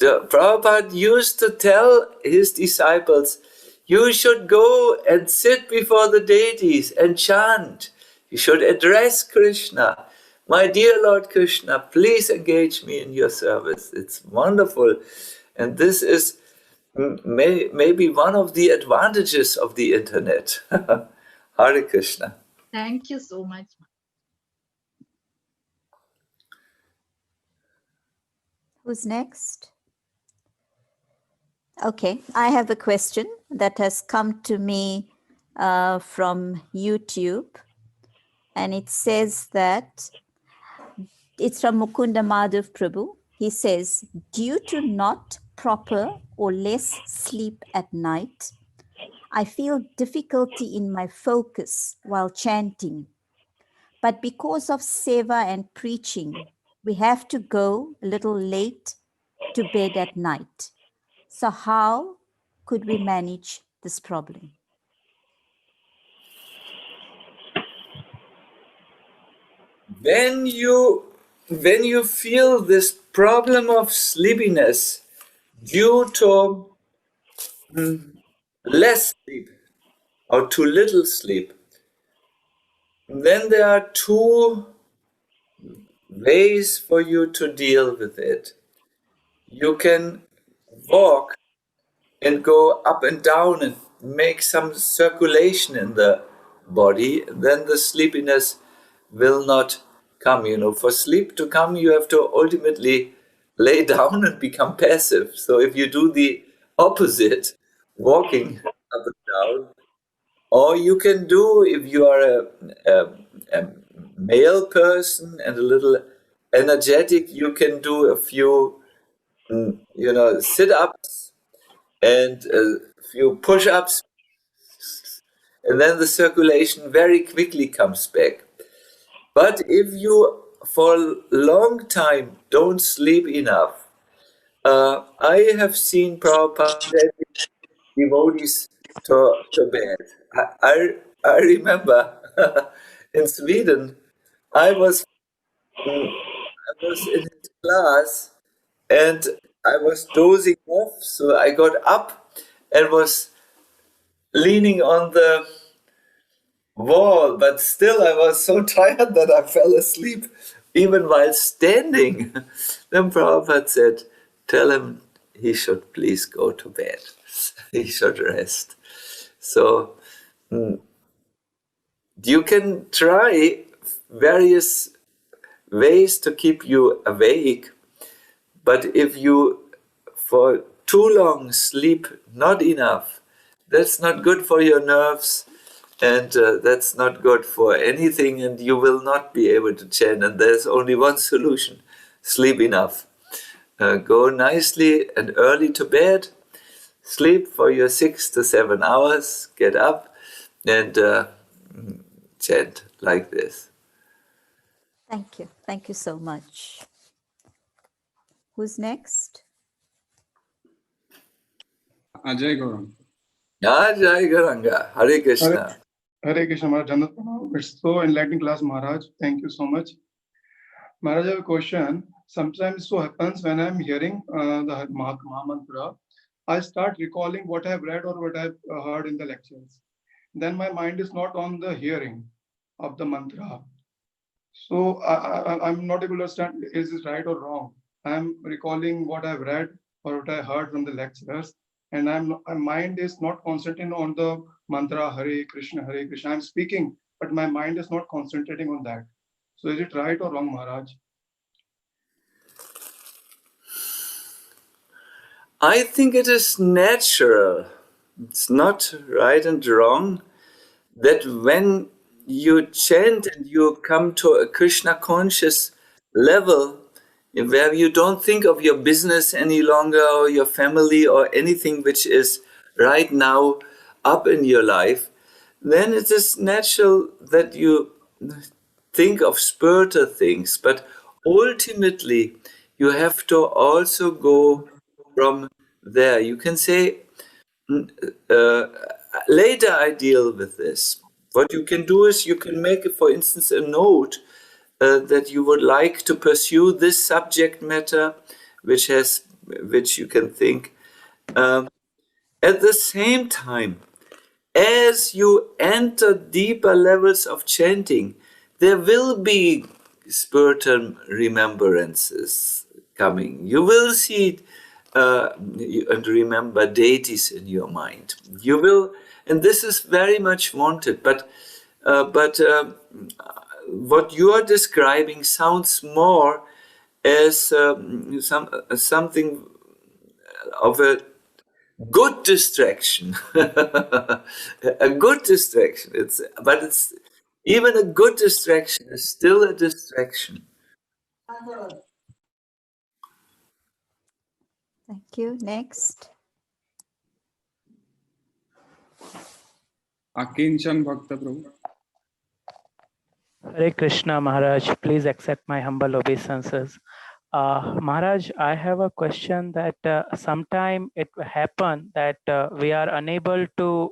Prabhupada used to tell his disciples, you should go and sit before the deities and chant. You should address Krishna. My dear Lord Krishna, please engage me in your service. It's wonderful. And this is maybe one of the advantages of the internet. Hare Krishna. Thank you so much. Who's next? Okay, I have a question that has come to me from YouTube, and it says that it's from Mukunda Madhav Prabhu. He says, due to not proper or less sleep at night, I feel difficulty in my focus while chanting. But because of seva and preaching, we have to go a little late to bed at night. So how could we manage this problem? When you feel this problem of sleepiness due to less sleep or too little sleep, then there are two ways for you to deal with it. You can walk and go up and down and make some circulation in the body, then the sleepiness will not come. For sleep to come, you have to ultimately lay down and become passive. So if you do the opposite, walking up and down, or you can do, if you are a male person and a little energetic, you can do a few, sit-ups and a few push-ups, and then the circulation very quickly comes back. But if you for a long time don't sleep enough, I have seen Prabhupada devotees to bed. I remember in Sweden, I was in his class and I was dozing off, so I got up and was leaning on the wall, but still I was so tired that I fell asleep even while standing. Then Prabhupada said, tell him he should please go to bed. He should rest. So you can try various ways to keep you awake, but if you for too long sleep not enough, that's not good for your nerves, and that's not good for anything, and you will not be able to chant. And there's only one solution: sleep enough. Go nicely and early to bed, sleep for your 6 to 7 hours, get up, and chant like this. Thank you. Thank you so much. Who's next? Ajay Gaurang. Jai Garanga, Hare Krishna. Hare Krishna Maharaj. It's so enlightening class, Maharaj. Thank you so much. Maharaj, I have a question. Sometimes so happens when I'm hearing the Maha Mantra, I start recalling what I've read or what I've heard in the lectures. Then my mind is not on the hearing of the mantra. So I'm not able to understand, is this right or wrong? I'm recalling what I've read or what I heard from the lecturers, and my mind is not concentrating on the mantra Hare Krishna, Hare Krishna. I'm speaking, but my mind is not concentrating on that. So is it right or wrong, Maharaj? I think it is natural. It's not right and wrong that when you chant and you come to a Krishna conscious level where you don't think of your business any longer or your family or anything which is right now up in your life, then it is natural that you think of spiritual things. But ultimately, you have to also go from there. You can say, later I deal with this. What you can do is you can make, for instance, a note that you would like to pursue this subject matter, which you can think. At the same time, as you enter deeper levels of chanting, there will be spiritual remembrances coming. You will see and remember deities in your mind. You will, and this is very much wanted. But what you are describing sounds more as something of a good distraction. A good distraction. It's even a good distraction is still a distraction. Thank you. Next. Akinchan Bhakta Prabhu. Hare Krishna Maharaj, please accept my humble obeisances. Maharaj, I have a question that sometime it happen that we are unable to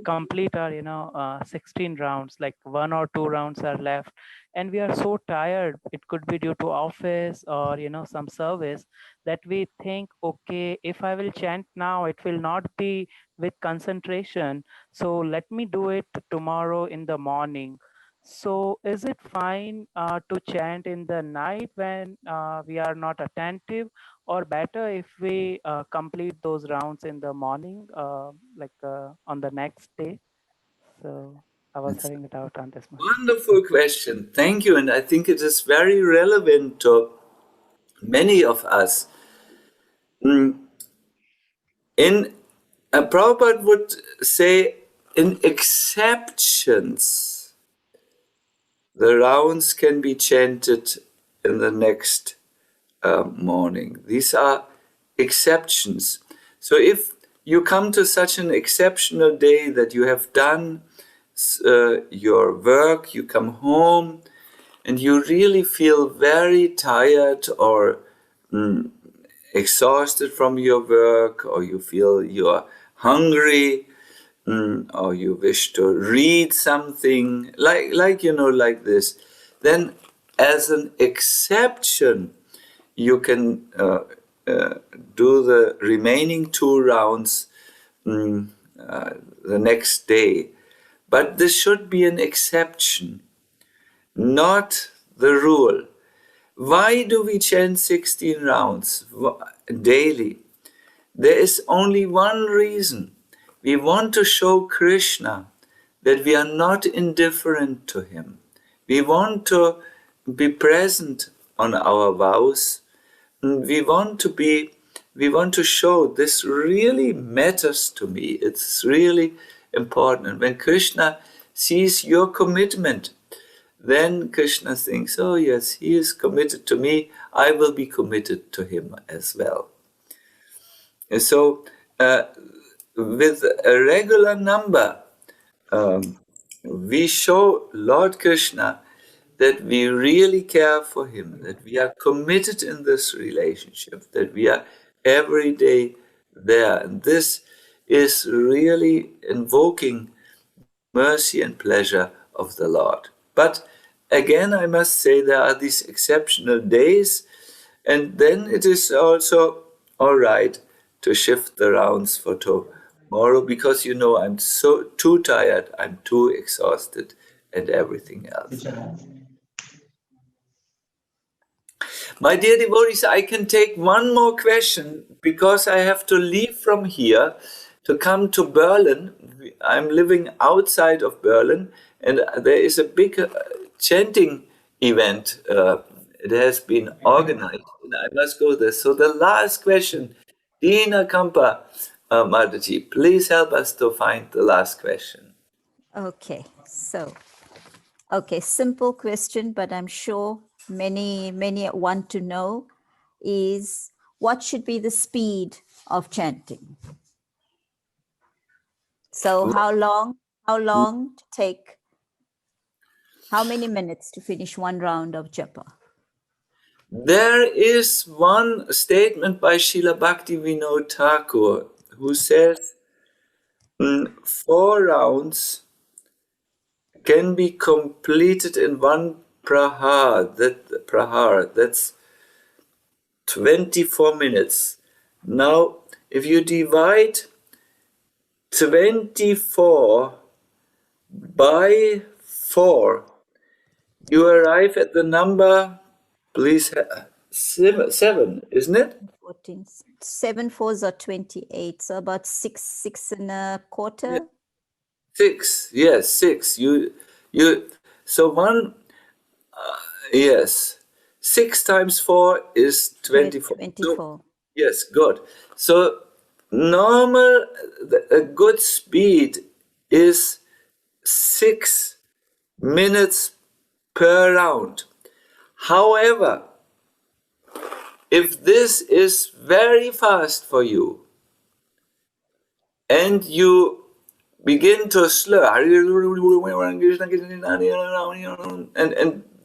complete our 16 rounds, like 1 or 2 rounds are left, and we are so tired. It could be due to office or some service, that we think, okay, if I will chant now, it will not be with concentration, so let me do it tomorrow in the morning. So is it fine to chant in the night when we are not attentive, or better if we complete those rounds in the morning, on the next day? So I was having a doubt on this one. Wonderful question. Thank you. And I think it is very relevant to many of us. Prabhupada would say, in exceptions, the rounds can be chanted in the next morning. These are exceptions. So if you come to such an exceptional day that you have done your work, you come home, and you really feel very tired or exhausted from your work, or you feel you're hungry, or you wish to read something like this, then as an exception, you can do the remaining 2 rounds the next day. But this should be an exception, not the rule. Why do we chant 16 rounds daily? There is only one reason. We want to show Krishna that we are not indifferent to him. We want to be present on our vows. We want to show this really matters to me. It's really important. And when Krishna sees your commitment, then Krishna thinks, oh yes, he is committed to me. I will be committed to him as well. And so with a regular number, we show Lord Krishna that we really care for him, that we are committed in this relationship, that we are every day there. And this is really invoking mercy and pleasure of the Lord. But again, I must say there are these exceptional days, and then it is also all right to shift the rounds for tomorrow, because I'm so too tired, I'm too exhausted, and everything else. My dear devotees, I can take one more question because I have to leave from here to come to Berlin. I'm living outside of Berlin, and there is a big chanting event. It has been organized, and I must go there. So the last question, Dina Kampa Mataji, please help us to find the last question. Okay, simple question, but I'm sure many want to know is what should be the speed of chanting? So how long to take, how many minutes to finish one round of japa? There is one statement by Srila Bhaktivinoda Thakur who says 4 rounds can be completed in one prahar. That's 24 minutes. Now, if you divide 24 by 4, you arrive at the number, please, 7, isn't it? 14, 7 fours are 28, so about six and a quarter. Yeah. 6, yes, 6. So one, yes, 6 times 4 is 24. 24. So, yes, good. So normal, a good speed is 6 minutes per round. However, if this is very fast for you and you begin to slur and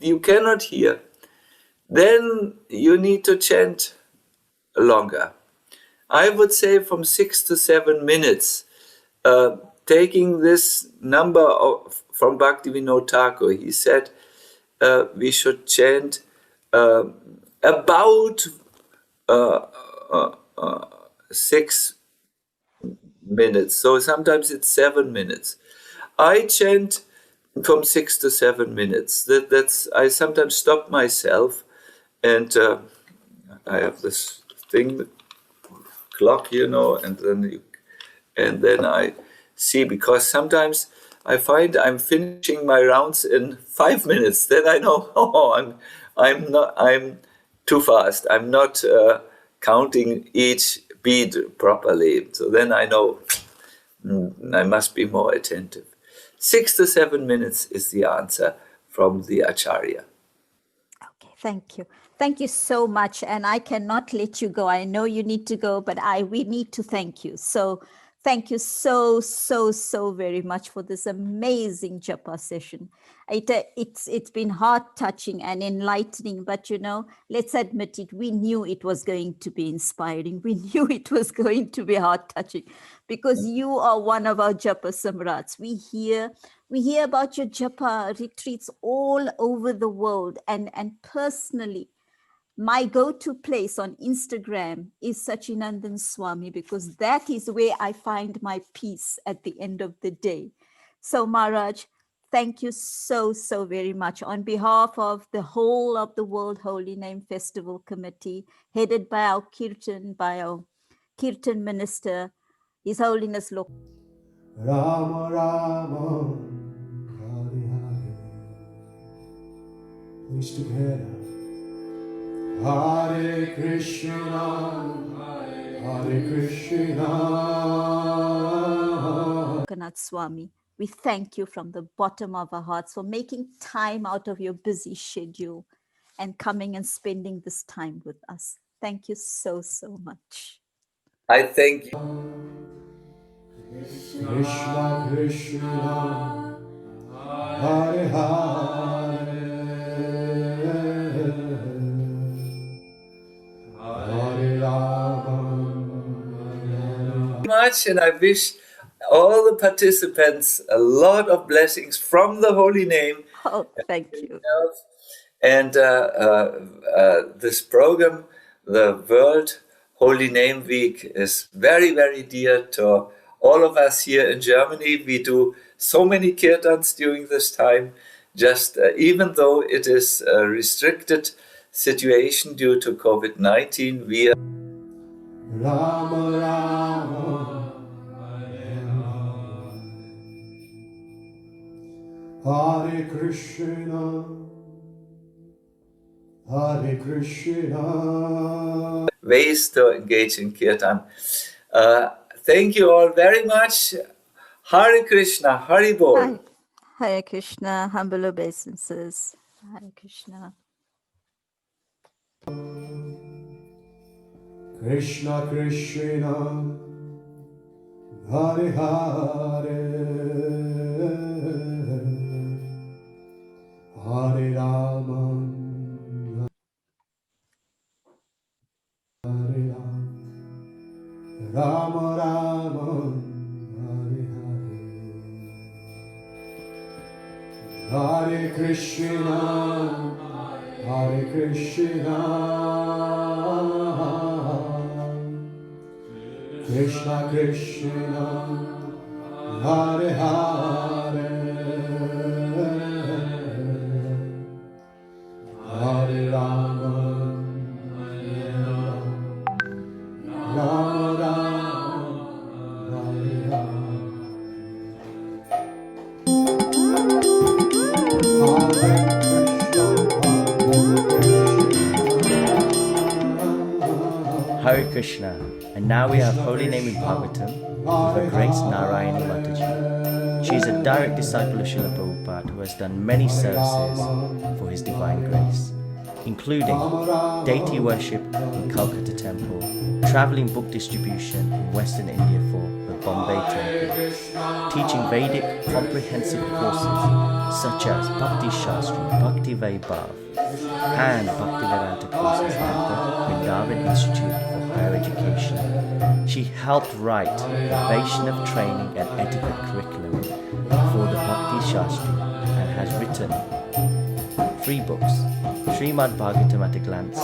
you cannot hear, then you need to chant longer. I would say from 6 to 7 minutes, taking this number from Bhaktivinoda Thakur. He said we should chant about 6 minutes. So sometimes it's 7 minutes. I chant from 6 to 7 minutes. I sometimes stop myself, and I have this thing, clock, and then I see, because sometimes I find I'm finishing my rounds in 5 minutes. Then I know, I'm too fast. I'm not counting each beat properly. So then I know I must be more attentive. 6 to 7 minutes is the answer from the Acharya. Okay, thank you. Thank you so much. And I cannot let you go. I know you need to go, but we need to thank you. So thank you so very much for this amazing japa session. It's been heart-touching and enlightening, but let's admit it, we knew it was going to be inspiring. We knew it was going to be heart-touching, because you are one of our japa samrats. We hear about your japa retreats all over the world, and personally, my go-to place on Instagram is Sachinandan Swami, because that is where I find my peace at the end of the day. So Maharaj, thank you so very much on behalf of the whole of the World Holy Name Festival Committee, headed by our Kirtan Minister, His Holiness Lok. Rama Rama, Hare Hare. Please together. Hare Krishna, Hare Krishna. Lokanath Swami, we thank you from the bottom of our hearts for making time out of your busy schedule and coming and spending this time with us. Thank you so much. I thank you. Krishna Krishna, Hare Hare, Hare Rama. Much, and I wish all the participants a lot of blessings from the Holy Name. Oh, thank you. And this program, the World Holy Name Week, is very, very dear to all of us here in Germany. We do so many kirtans during this time, just even though it is a restricted situation due to COVID-19, we are Rama Rama, Hare Krishna, Hare Krishna. ways to engage in kirtan. Thank you all very much. Hare Krishna, Hari Bol. Hare Krishna, humble obeisances. Hare Krishna. Krishna Krishna, Hare Hare, Hare Rama, Hare Rama, Rama Rama, Hare Hare, Hare Krishna, Hare Krishna, Krishna Krishna, Hare Hare, Hare Rama, Rama Rama, Hare Hare. Hare Krishna. And now we have Holy Name in Bhagavatam with her Grace Narayani Mataji. She is a direct disciple of Srila Prabhupada who has done many services for His Divine Grace, including deity worship in Calcutta Temple, travelling book distribution in Western India for the Bombay Temple, teaching Vedic comprehensive courses such as Bhakti Shastri, Bhakti Vaibhav, and Bhaktivedanta courses at the Vrindavan Institute for Higher Education. She helped write the Vaishnav training and etiquette curriculum for the Bhakti Shastri and has written 3 books: Srimad Bhagavatam at a Glance,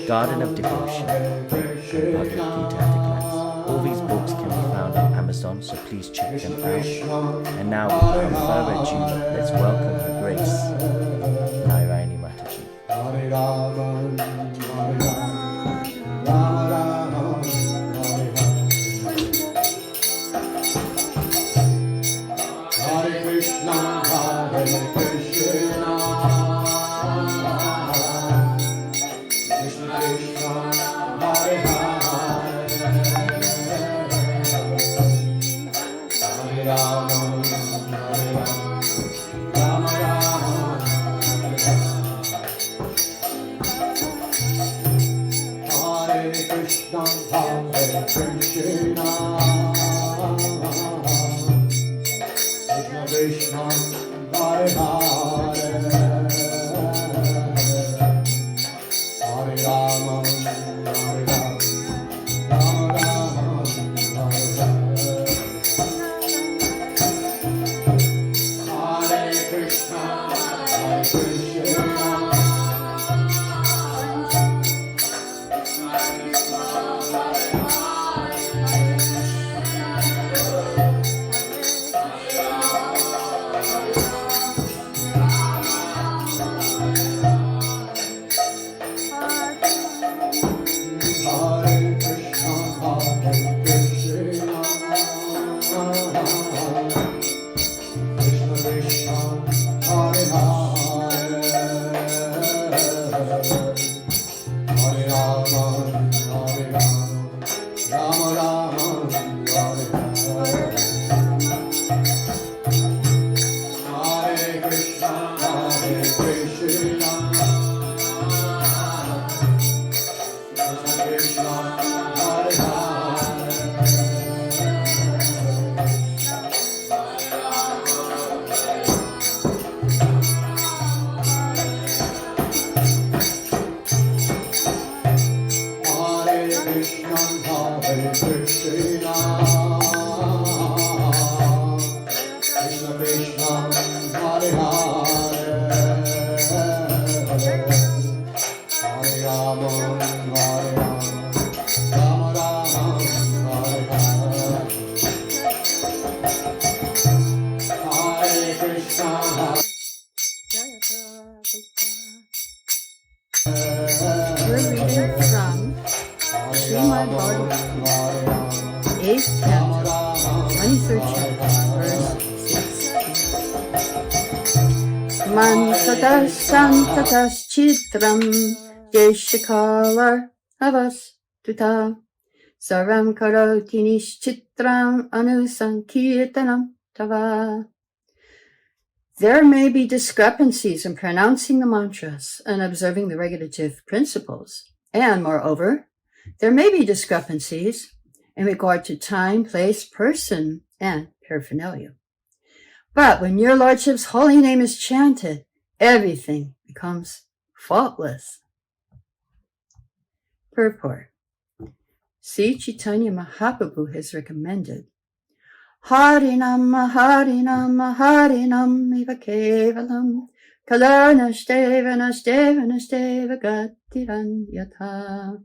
Garden of Devotion, and Bhagavad Gita at a Glance. All these books can be found on Amazon, so please check them out. And now, without further ado, let's welcome Her Grace Narayani Mataji. Hare Rama, Hare Rama, Rama Rama, Hare Hare. Hare Krishna, Hare Krishna, Krishna Krishna, Hare Hare, Hare Rama, Hare Rama, Rama Rama, Hare Krishna, Hare Krishna, Krishna Krishna, Hare Hare, Hare Rama, Hare Rama, Rama Rama, Hare Hare, Hare Krishna, Hare Krishna, Hare Hare Rama, Hare Rama, Rama Rama, Hare Hare. Hare Krishna, Krishna, Hare Hare. Hare Krishna, Hare Krishna, Krishna Krishna, Hare Hare, Hare Rama, Hare Rama, Rama Rama, Hare Hare. Hare Krishna, We're reading from Srimad Bhagavatam, 8th canto, 23rd chapter, verse 16. Man tatas santatas chitram deshakalar havas tuta sarvam karoti nishchitram anusankirtanam tava. There may be discrepancies in pronouncing the mantras and observing the regulative principles, and moreover, there may be discrepancies in regard to time, place, person, and paraphernalia. But when your Lordship's holy name is chanted, everything becomes faultless. Purport. Sri Chaitanya Mahaprabhu has recommended Harinam Harinam Harinam Eva Kevalam Kalanashteva Gatiran Yatha.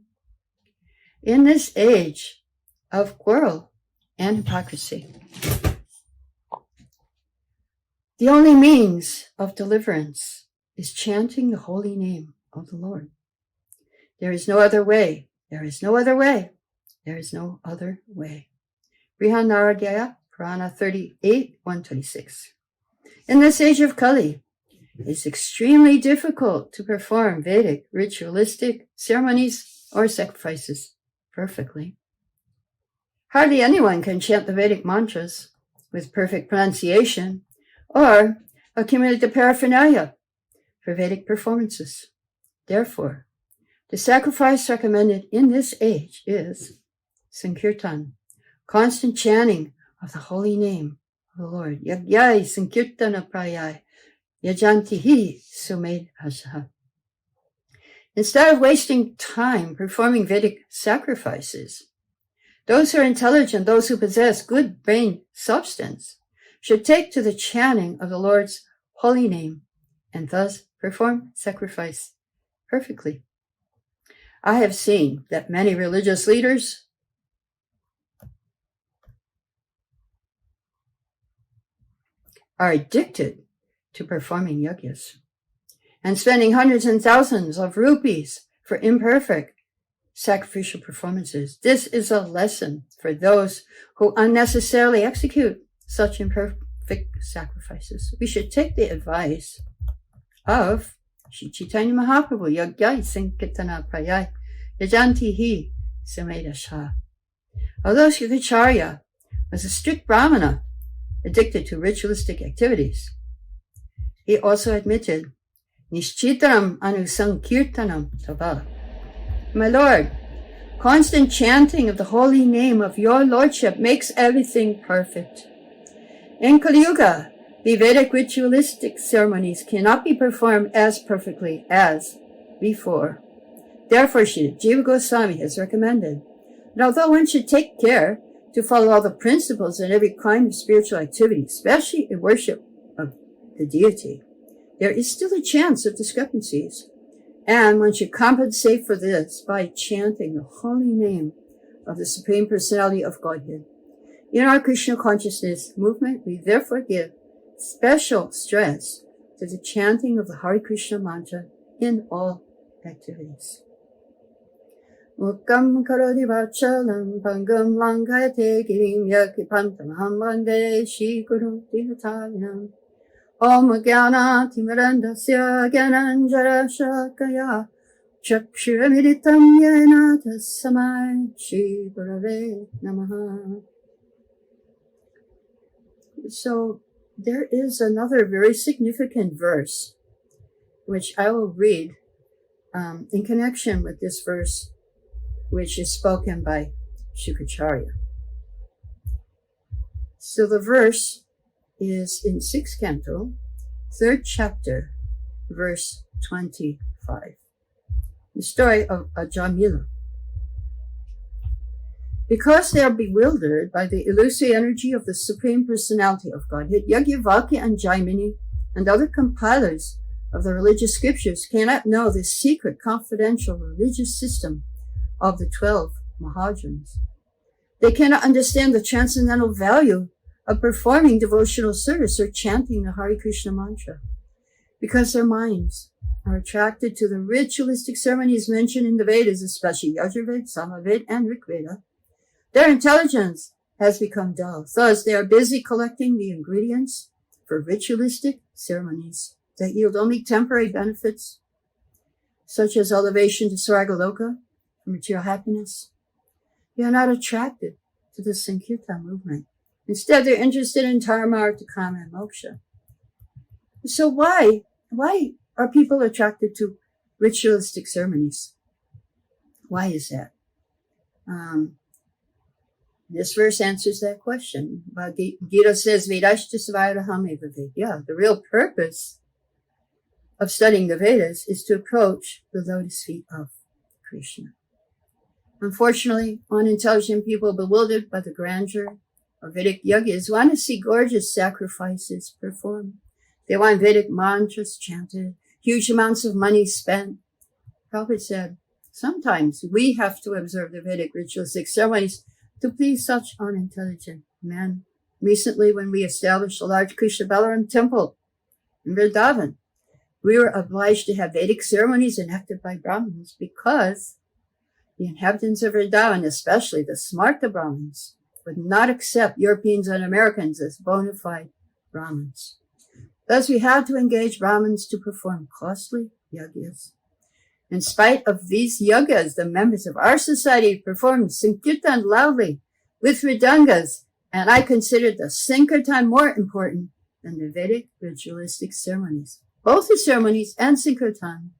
In this age of quarrel and hypocrisy, the only means of deliverance is chanting the holy name of the Lord. There is no other way. There is no other way. There is no other way. Brihadaranyaka Purana 38, 126. In this age of Kali, it is extremely difficult to perform Vedic ritualistic ceremonies or sacrifices perfectly. Hardly anyone can chant the Vedic mantras with perfect pronunciation or accumulate the paraphernalia for Vedic performances. Therefore, the sacrifice recommended in this age is Sankirtan, constant chanting of the holy name of the Lord. Yagyai Sankirtana Prayai Yajantihi Sumed Hasha. Instead of wasting time performing Vedic sacrifices, those who are intelligent, those who possess good brain substance, should take to the chanting of the Lord's holy name and thus perform sacrifice perfectly. I have seen that many religious leaders are addicted to performing yajnas and spending hundreds and thousands of rupees for imperfect sacrificial performances. This is a lesson for those who unnecessarily execute such imperfect sacrifices. We should take the advice of Sri Chaitanya Mahaprabhu, Yagyai Sankirtana Prayai Yajantihi Samedasha. Although Shrikacharya was a strict Brahmana addicted to ritualistic activities, he also admitted Nishchitram Anusankirtanam Tava. My Lord, constant chanting of the holy name of your Lordship makes everything perfect. In Kali Yuga, the Vedic ritualistic ceremonies cannot be performed as perfectly as before. Therefore, Sri Jiva Goswami has recommended that although one should take care to follow all the principles in every kind of spiritual activity, especially in worship of the deity, there is still a chance of discrepancies, and one should compensate for this by chanting the holy name of the Supreme Personality of Godhead. In our Krishna consciousness movement, we therefore give special stress to the chanting of the Hare Krishna mantra in all activities. Mukam karodi vachalam pangam langayate girim yakipantam hambande shri guru dinatavinam Om Gyana Timirandasya Gyananjara Shakaya Chakshuramiditam Yena Tassamai Shri Gurave Namaha. So there is another very significant verse which I will read in connection with this verse, which is spoken by Shukracharya. So the verse is in 6th canto, 3rd chapter, verse 25. The story of Ajamila. Because they are bewildered by the illusory energy of the Supreme Personality of Godhead, Yajnavalkya and Jaimini and other compilers of the religious scriptures cannot know the secret, confidential religious system of the 12 Mahajans. They cannot understand the transcendental value of performing devotional service or chanting the Hare Krishna mantra, because their minds are attracted to the ritualistic ceremonies mentioned in the Vedas, especially Yajurveda, Samaveda, and Rigveda. Their intelligence has become dull. Thus, they are busy collecting the ingredients for ritualistic ceremonies that yield only temporary benefits, such as elevation to Swargaloka for material happiness. They are not attracted to the Sankirtan movement. Instead, they're interested in Dharma, Artha, Kama, and Moksha. So why are people attracted to ritualistic ceremonies? Why is that? This verse answers that question. Gita says, Vedashta Svairaham eva Vedya. The real purpose of studying the Vedas is to approach the lotus feet of Krishna. Unfortunately, unintelligent people bewildered by the grandeur of Vedic yajnas want to see gorgeous sacrifices performed. They want Vedic mantras chanted, huge amounts of money spent. Prabhupada said, sometimes we have to observe the Vedic ritualistic ceremonies to please such unintelligent men. Recently, when we established a large Krishna Balaram temple in Vrindavan, we were obliged to have Vedic ceremonies enacted by Brahmins because the inhabitants of Vrindavan, especially the Smarta Brahmins, would not accept Europeans and Americans as bona fide Brahmins. Thus, we had to engage Brahmins to perform costly yajnas. In spite of these yagas, the members of our society performed Sankirtan loudly with Ridangas, and I considered the Sankirtan more important than the Vedic ritualistic ceremonies. Both the ceremonies and Sankirtan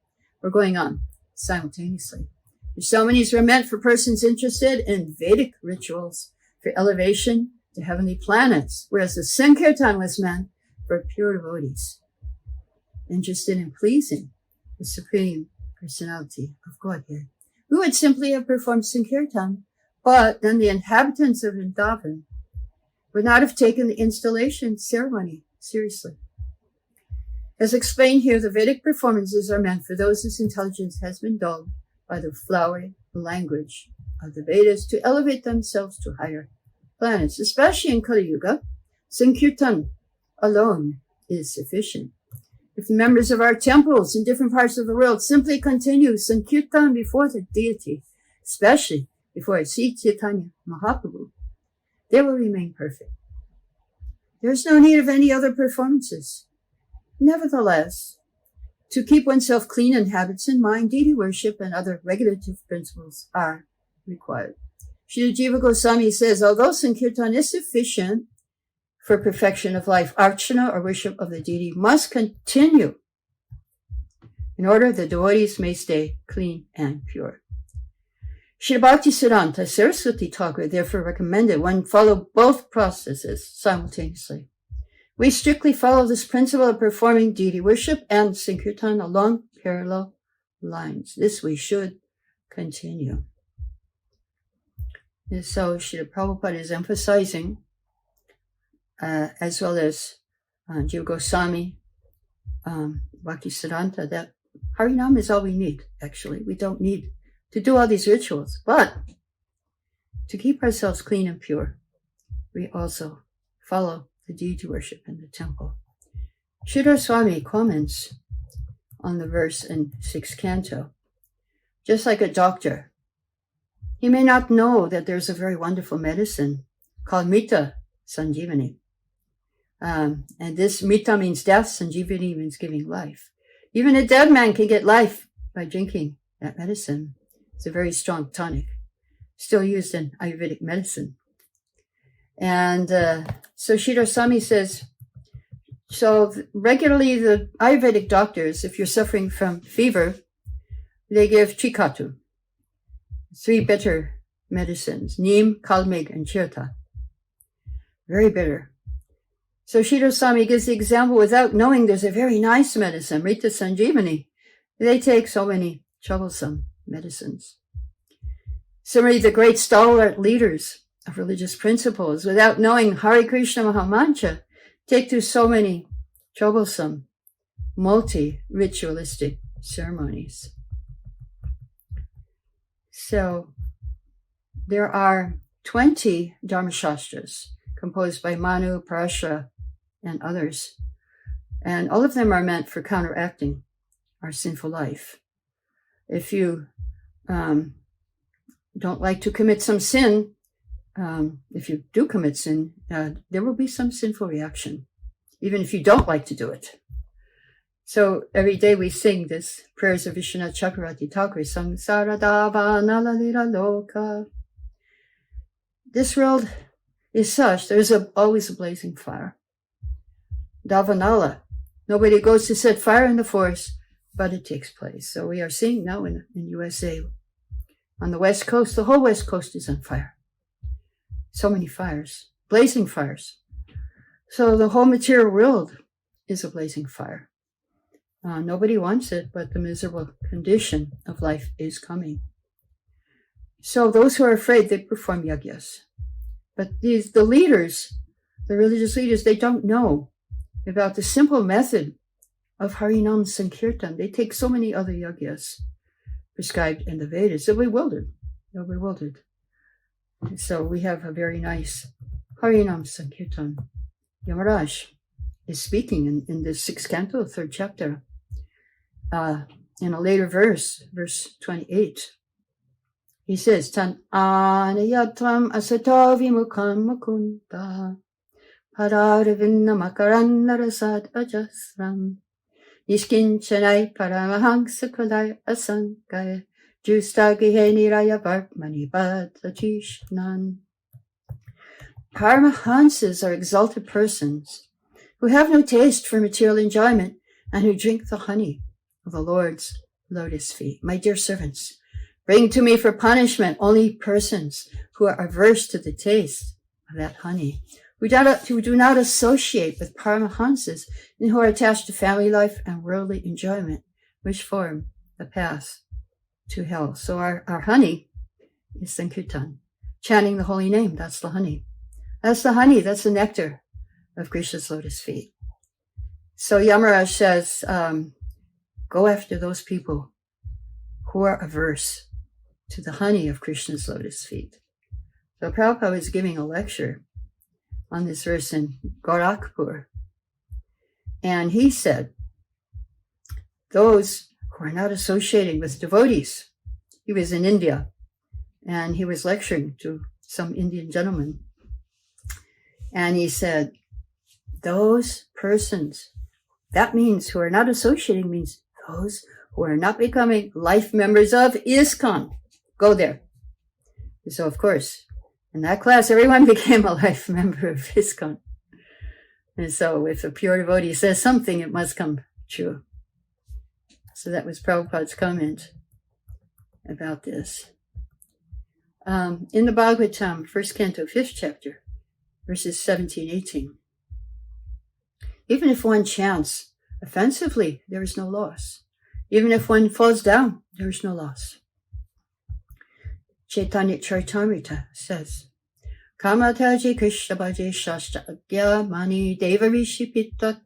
were going on simultaneously. The ceremonies were meant for persons interested in Vedic rituals for elevation to heavenly planets, whereas the Sankirtan was meant for pure devotees interested in pleasing the Supreme Personality of Godhead. We would simply have performed Sankirtan, but then the inhabitants of Vrindavan would not have taken the installation ceremony seriously. As explained here, the Vedic performances are meant for those whose intelligence has been dulled by the flowery language of the Vedas to elevate themselves to higher planets. Especially in Kali Yuga, Sankirtan alone is sufficient. If the members of our temples in different parts of the world simply continue Sankirtan before the deity, especially before Sri Chaitanya Mahaprabhu, they will remain perfect. There is no need of any other performances. Nevertheless, to keep oneself clean in habits and mind, deity worship and other regulative principles are required. Srila Jiva Goswami says, although Sankirtan is sufficient for perfection of life, archana or worship of the deity must continue in order the devotees may stay clean and pure. Srila Bhaktisiddhanta Saraswati Thakur therefore recommended one follow both processes simultaneously. We strictly follow this principle of performing deity worship and Sankirtan along parallel lines. This we should continue. And so Srila Prabhupada is emphasizing, as well as Jiva Goswami, Bhaktisiddhanta, that Harinam is all we need, actually. We don't need to do all these rituals, but to keep ourselves clean and pure, we also follow the deity worship in the temple. Sridhar Swami comments on the verse in 6th canto. Just like a doctor, he may not know that there's a very wonderful medicine called Mita Sanjivani, And this mrita means death, sanjivani means giving life. Even a dead man can get life by drinking that medicine. It's a very strong tonic, still used in Ayurvedic medicine. And so Sridhar Swami says, so regularly the Ayurvedic doctors, if you're suffering from fever, they give chikatu, 3 bitter medicines, neem, kalmig, and chirta. Very bitter. So Sridhar Swami gives the example without knowing there's a very nice medicine, Rita Sanjivani. They take so many troublesome medicines. Similarly, the great stalwart leaders of religious principles, without knowing Hare Krishna Mahamantra, take through so many troublesome, multi-ritualistic ceremonies. So there are 20 Dharmashastras composed by Manu, Parashara, and others. And all of them are meant for counteracting our sinful life. If you don't like to commit some sin, if you do commit sin, there will be some sinful reaction, even if you don't like to do it. So every day we sing this prayers of Vishwanath Chakravarti Thakur, Samsara Dava Nalalira Loka. This world is such, there's always a blazing fire. Davanala, nobody goes to set fire in the forest, but it takes place. So we are seeing now in USA, on the West Coast, the whole West Coast is on fire. So many fires, blazing fires. So the whole material world is a blazing fire. Nobody wants it, but the miserable condition of life is coming. So those who are afraid, they perform yagyas. But the leaders, the religious leaders, they don't know about the simple method of Harinam Sankirtan. They take so many other yagyas prescribed in the Vedas. They're bewildered. They're bewildered. And so we have a very nice Harinam Sankirtan. Yamaraj is speaking in the 6th canto, 3rd chapter, in a later verse 28. He says, Tan anayatvam asato vimukam mukunda pararavinna makaranna rasad ajasram nishkinchanai paramahangsa kulai asankaya justagihe niraya vartmani badachishnan. Paramahanses are exalted persons who have no taste for material enjoyment and who drink the honey of the Lord's lotus feet. My dear servants, bring to me for punishment only persons who are averse to the taste of that honey, who do not associate with Paramahanses and who are attached to family life and worldly enjoyment, which form the path to hell. So our honey is Sankirtan, chanting the holy name. That's the honey. That's the honey. That's the nectar of Krishna's lotus feet. So Yamaraj says, go after those people who are averse to the honey of Krishna's lotus feet. So Prabhupada is giving a lecture on this verse in Gorakhpur. And he said, those who are not associating with devotees. He was in India and he was lecturing to some Indian gentlemen. And he said, those persons, that means who are not associating means those who are not becoming life members of ISKCON. Go there. So, of course, in that class, everyone became a life member of ISKCON. And so if a pure devotee says something, it must come true. So that was Prabhupada's comment about this. In the Bhagavatam, 1st canto, 5th chapter, verses 17, 18. Even if one chants offensively, there is no loss. Even if one falls down, there is no loss. Chaitanya Charitamrita says, Kamataji Krishna Bhaje Shastra Agya Mani Deva Rishi Pitta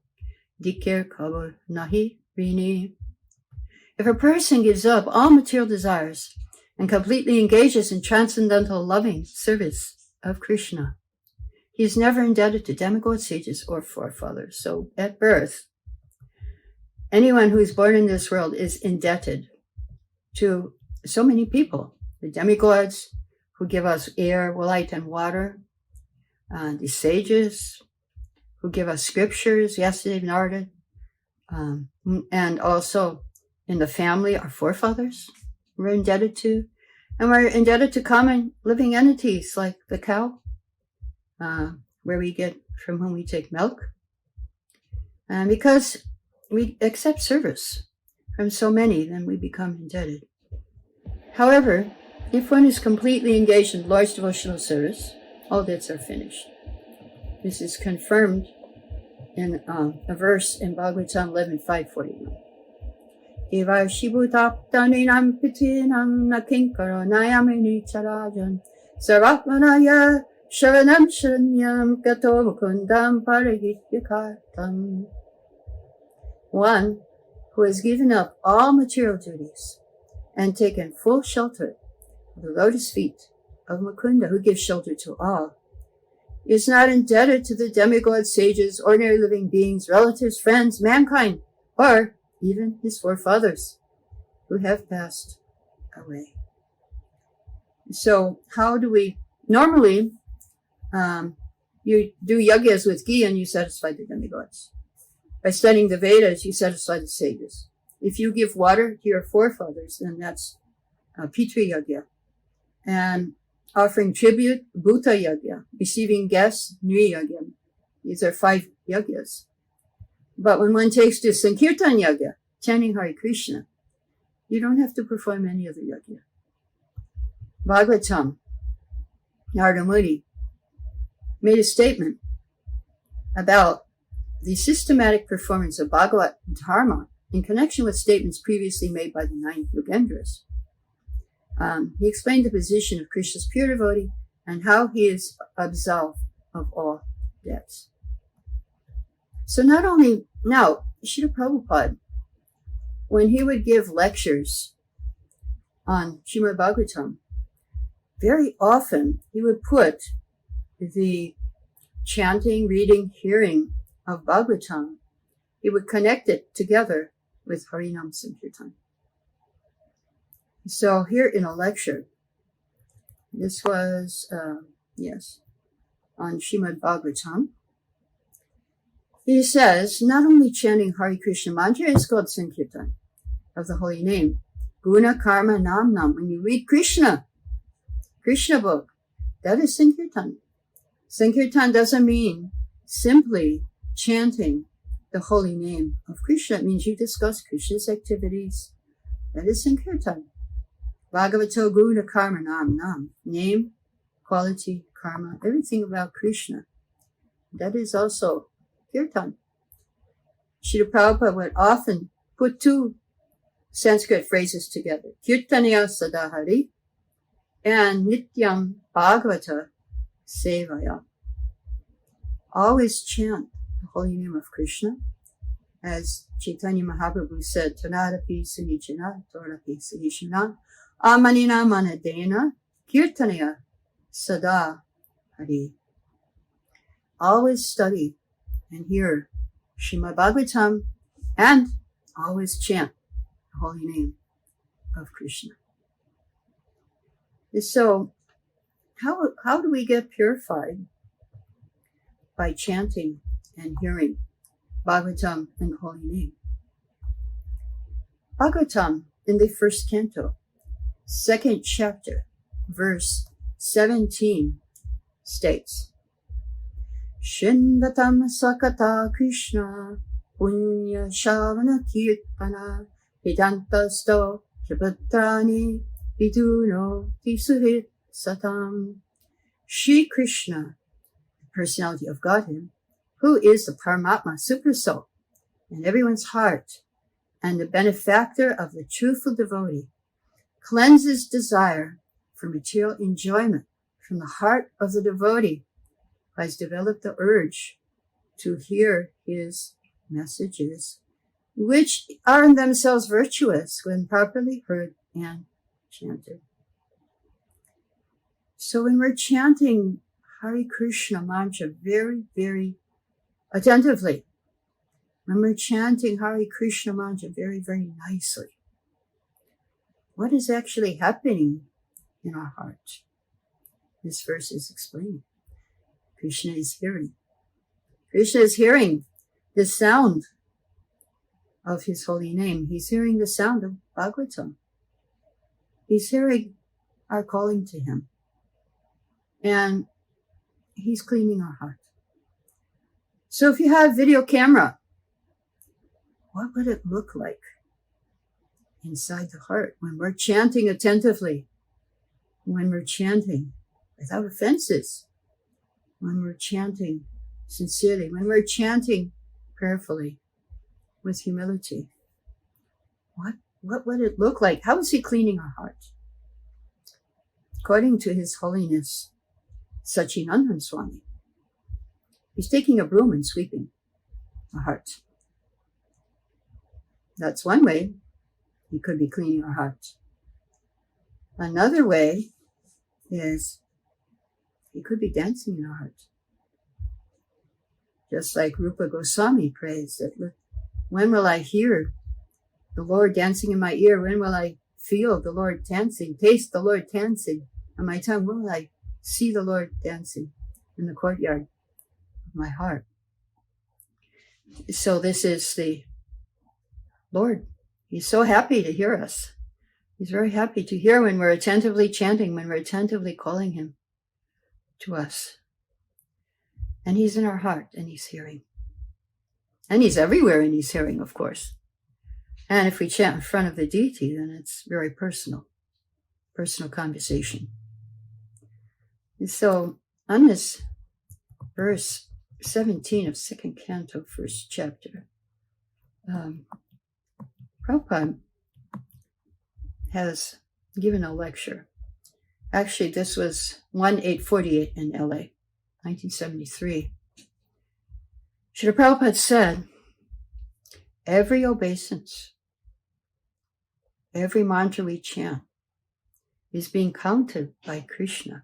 Dikir Kabur Nahi Rini. If a person gives up all material desires and completely engages in transcendental loving service of Krishna, he is never indebted to demigods, sages, or forefathers. So at birth, anyone who is born in this world is indebted to so many people. The demigods who give us air, light, and water, the sages who give us scriptures, Vyasadeva Narada, and also in the family, our forefathers we're indebted to. And we're indebted to common living entities like the cow, from whom we take milk. And because we accept service from so many, then we become indebted. However, if one is completely engaged in Lord's devotional service, all debts are finished. This is confirmed in a verse in Bhagavatam 11:541. Eva shibutaptaninam pitinam nakinkaro nayamini charajan sarvatmanaya sharanam sharanyam gato mukundam parahityakartam. One who has given up all material duties and taken full shelter of the lotus feet of Mukunda, who gives shelter to all, is not indebted to the demigod sages, ordinary living beings, relatives, friends, mankind, or even his forefathers who have passed away. So how do we, normally, you do yagyas with ghee and you satisfy the demigods. By studying the Vedas, you satisfy the sages. If you give water to your forefathers, then that's Pitri Yagya. And offering tribute, Bhuta Yagya. Receiving guests, Nri Yagya. These are 5 yagyas. But when one takes to Sankirtan Yagya, chanting Hare Krishna, you don't have to perform any other yagya. Bhagavatam, Narada Muni made a statement about the systematic performance of Bhagavad Dharma in connection with statements previously made by the 9 Yogendras. He explained the position of Krishna's pure devotee and how he is absolved of all debts. So not only, now, Srila Prabhupada, when he would give lectures on Srimad Bhagavatam, very often he would put the chanting, reading, hearing of Bhagavatam, he would connect it together with Harinam Sankirtan. So here in a lecture, this was, on Srimad Bhagavatam, he says, not only chanting Hare Krishna mantra is called Sankirtan of the holy name, Guna Karma Nam Nam. When you read Krishna book, that is Sankirtan. Sankirtan doesn't mean simply chanting the holy name of Krishna. It means you discuss Krishna's activities. That is Sankirtan. Bhagavato Guna Karma Nam Nam. Name, quality, karma, everything about Krishna. That is also Kirtan. Srila Prabhupada would often put 2 Sanskrit phrases together. Kirtaniya Sadahari and Nityam Bhagavata Sevaya. Always chant the holy name of Krishna. As Chaitanya Mahaprabhu said, Tanadapi Sunichana, Torapi Sahishana, Amanina Manadena, Kirtaniya Sada Hari. Always study and hear Srimad Bhagavatam and always chant the holy name of Krishna. So, how do we get purified? By chanting and hearing Bhagavatam and the holy name. Bhagavatam in the 1st canto, 2nd chapter, verse 17 states, Shindatam Sakata Krishna Punya Shavana Kirtana Hidantasto Hipatrani Viduno Tisuhit Satam. Shri Krishna, the personality of Godhead, who is the Paramatma Supersoul in everyone's heart and the benefactor of the truthful devotee, cleanses desire for material enjoyment from the heart of the devotee who has developed the urge to hear his messages, which are in themselves virtuous when properly heard and chanted. So when we're chanting Hare Krishna mantra very, very attentively, when we're chanting Hare Krishna mantra very, very nicely, what is actually happening in our heart? This verse is explaining. Krishna is hearing. Krishna is hearing the sound of his holy name. He's hearing the sound of Bhagavatam. He's hearing our calling to him. And he's cleaning our heart. So if you have video camera, what would it look like inside the heart when we're chanting attentively, when we're chanting without offenses, when we're chanting sincerely, when we're chanting prayerfully with humility? What would it look like? How is he cleaning our heart? According to His Holiness Sachinandan Swami, he's taking a broom and sweeping our heart. That's one way he could be cleaning our heart. Another way is he could be dancing in our heart. Just like Rupa Goswami prays that, when will I hear the Lord dancing in my ear? When will I feel the Lord dancing, taste the Lord dancing on my tongue? When will I see the Lord dancing in the courtyard of my heart? So this is the Lord. He's so happy to hear us. He's very happy to hear when we're attentively chanting, when we're attentively calling him to us. And he's in our heart and he's hearing. And he's everywhere and he's hearing, of course. And if we chant in front of the deity, then it's very personal conversation. And so on this verse 17 of 2nd Canto, 1st chapter, Prabhupada has given a lecture. Actually, this was 1848 in LA, 1973. Srila Prabhupada said, every obeisance, every mantra we chant is being counted by Krishna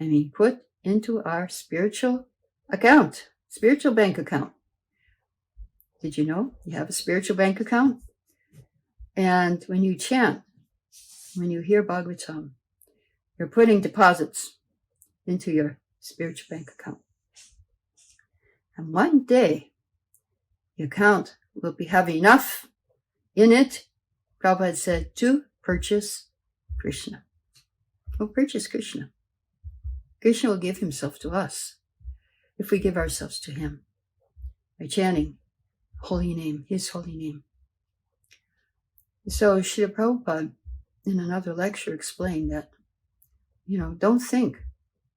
and being put into our spiritual account, spiritual bank account. Did you know you have a spiritual bank account? And when you chant, when you hear Bhagavatam, you're putting deposits into your spiritual bank account. And one day, your account will have enough in it, Prabhupada said, to purchase Krishna. We'll purchase Krishna. Krishna will give himself to us if we give ourselves to him by chanting holy name, his holy name. So Srila Prabhupada in another lecture explained that, don't think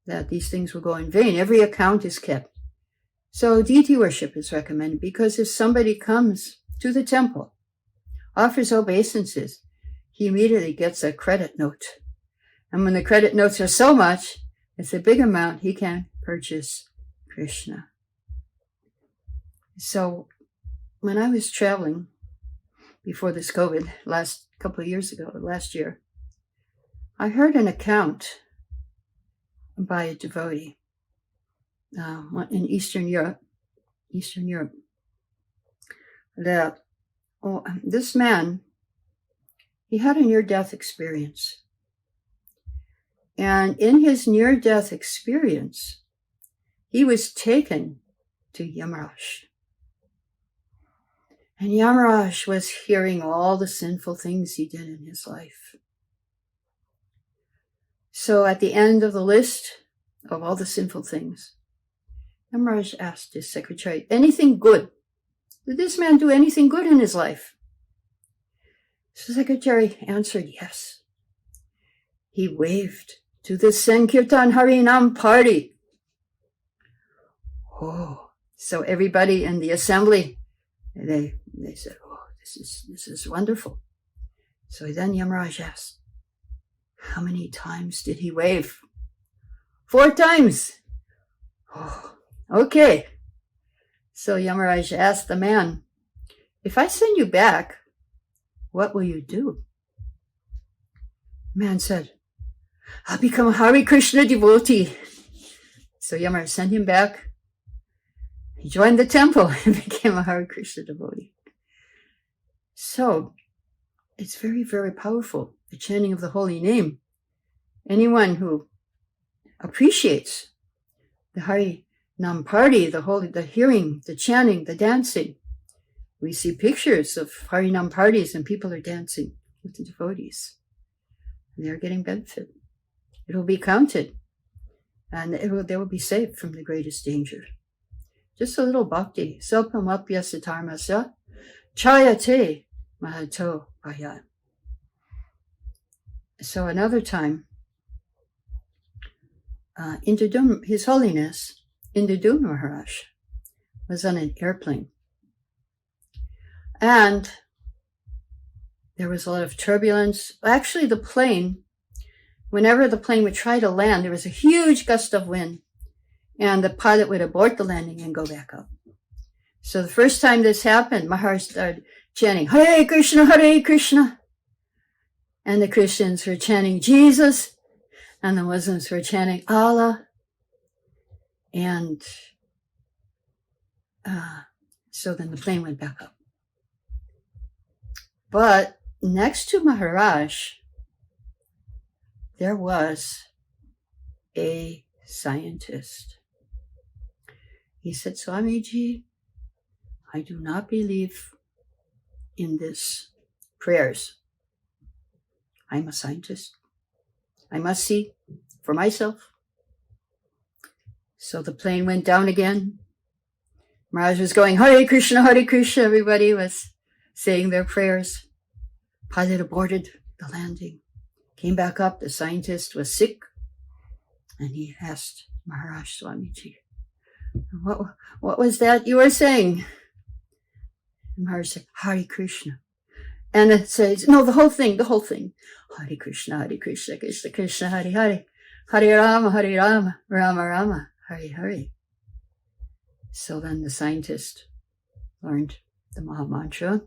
that these things will go in vain. Every account is kept. So deity worship is recommended because if somebody comes to the temple, offers obeisances, he immediately gets a credit note. And when the credit notes are so much, it's a big amount, he can purchase Krishna. So when I was traveling before this COVID, last year, I heard an account by a devotee in Eastern Europe, that this man, he had a near-death experience. And in his near-death experience, he was taken to Yamaraj. And Yamaraj was hearing all the sinful things he did in his life. So at the end of the list of all the sinful things, Yamaraj asked his secretary, anything good? Did this man do anything good in his life? So the secretary answered yes. He waved to the Sankirtan Harinam party. Oh, so everybody in the assembly, they said, oh, this is wonderful. So then Yamaraj asked, how many times did he wave? 4 times. Oh, okay. So Yamaraj asked the man, if I send you back, what will you do? The man said, I'll become a Hare Krishna devotee. So Yamaraj sent him back. He joined the temple and became a Hare Krishna devotee. So it's very, very powerful, the chanting of the holy name. Anyone who appreciates the Hare Nam party, the hearing, the chanting, the dancing. We see pictures of Harinam parties and people are dancing with the devotees. And they're getting benefit. It will be counted and they will be saved from the greatest danger. Just a little bhakti. Sopamapya satarmasya chayate mahato bhaya. So another time, His Holiness Indradum Maharaj was on an airplane. And there was a lot of turbulence. Actually, the plane, whenever the plane would try to land, there was a huge gust of wind. And the pilot would abort the landing and go back up. So the first time this happened, Maharaj started chanting, Hare Krishna, Hare Krishna. And the Christians were chanting Jesus. And the Muslims were chanting Allah. And so then the plane went back up. But next to Maharaj, there was a scientist. He said, Swamiji, I do not believe in this prayers. I'm a scientist. I must see for myself. So the plane went down again. Maharaj was going, Hare Krishna, Hare Krishna. Everybody was saying their prayers. Pilot aborted the landing. Came back up. The scientist was sick. And he asked Maharaj Swamiji, what was that you were saying? And Maharaj said, Hare Krishna. And it says, no, the whole thing. Hare Krishna, Krishna Krishna, Hare Hare. Hare Rama, Rama Rama, Hare Hare. So then the scientist learned the Maha Mantra.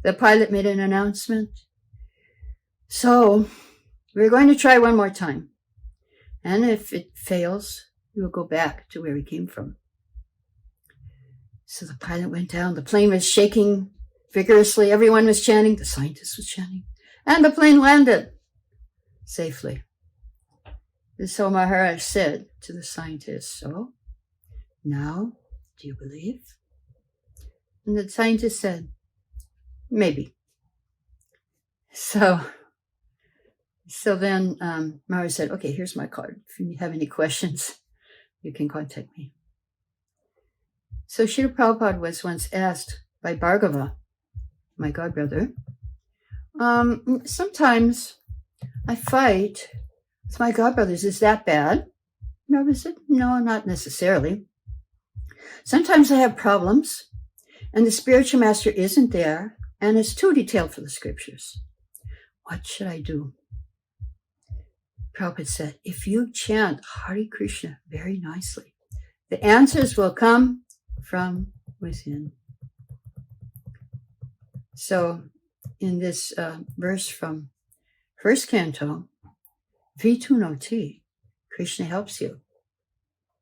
The pilot made an announcement. So we're going to try one more time. And if it fails, we will go back to where we came from. So the pilot went down. The plane was shaking vigorously. Everyone was chanting. The scientist was chanting. And the plane landed safely. And so Maharaj said to the scientist, so now do you believe? And the scientist said, maybe. So then Maharaj said, okay, here's my card. If you have any questions, you can contact me. So Srila Prabhupada was once asked by Bhargava, my godbrother, sometimes I fight with my godbrothers. Is that bad? Prabhupada said, no, not necessarily. Sometimes I have problems and the spiritual master isn't there and it's too detailed for the scriptures. What should I do? Prabhupada said, if you chant Hare Krishna very nicely, the answers will come from within. So in this verse from first canto, Vitunoti, Krishna helps you.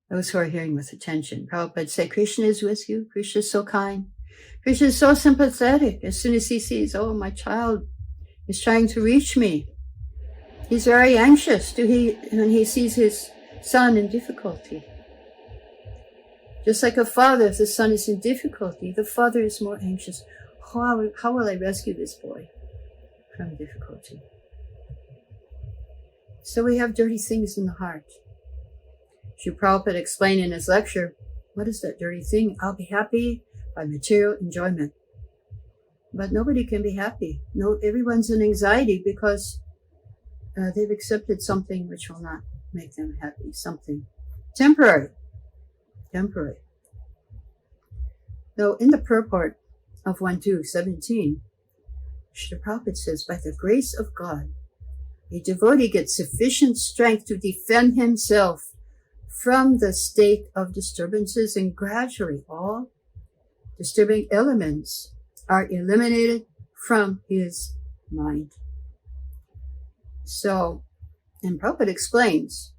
Those who are hearing with attention. Prabhupada said, Krishna is with you. Krishna is so kind. Krishna is so sympathetic. As soon as he sees, oh, my child is trying to reach me, he's very anxious when he sees his son in difficulty. Just like a father, if the son is in difficulty, the father is more anxious. How will I rescue this boy from difficulty? So we have dirty things in the heart. Srila Prabhupada explained in his lecture, what is that dirty thing? I'll be happy by material enjoyment. But nobody can be happy. No, everyone's in anxiety because they've accepted something which will not make them happy, something temporary. Though in the purport of 1.2.17, Srila Prabhupada says, by the grace of God, a devotee gets sufficient strength to defend himself from the state of disturbances, and gradually all disturbing elements are eliminated from his mind. So, and Prabhupada explains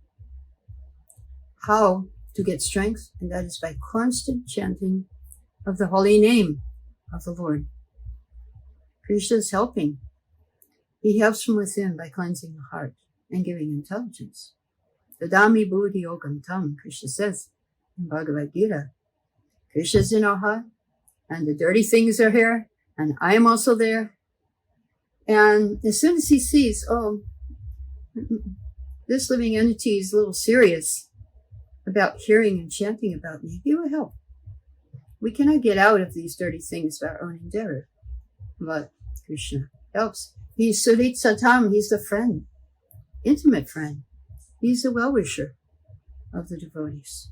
how to get strength, and that is by constant chanting of the holy name of the Lord. Krishna is helping. He helps from within by cleansing the heart and giving intelligence. Dadami buddhi yogam tam, Krishna says, in Bhagavad Gita. Krishna's in our heart, and the dirty things are here, and I am also there. And as soon as he sees, oh, this living entity is a little serious about hearing and chanting about me, he will help. We cannot get out of these dirty things by our own endeavor, but Krishna helps. He's Surit Satam, he's the friend, intimate friend. He's the well-wisher of the devotees.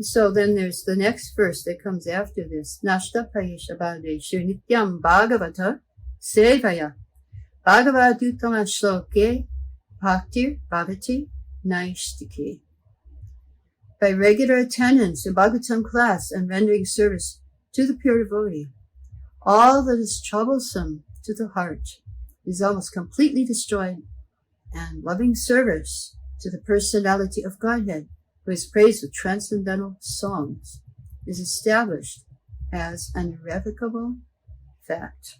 So then there's the next verse that comes after this. Nashta Payesha Bhadeshu Nityam Bhagavata Sevaya Bhagavadutama Shloke Bhaktir Bhavati Naishtike. By regular attendance in Bhagavatam class and rendering service to the pure devotee, all that is troublesome to the heart is almost completely destroyed, and loving service to the personality of Godhead, who is praised with transcendental songs, is established as an irrevocable fact.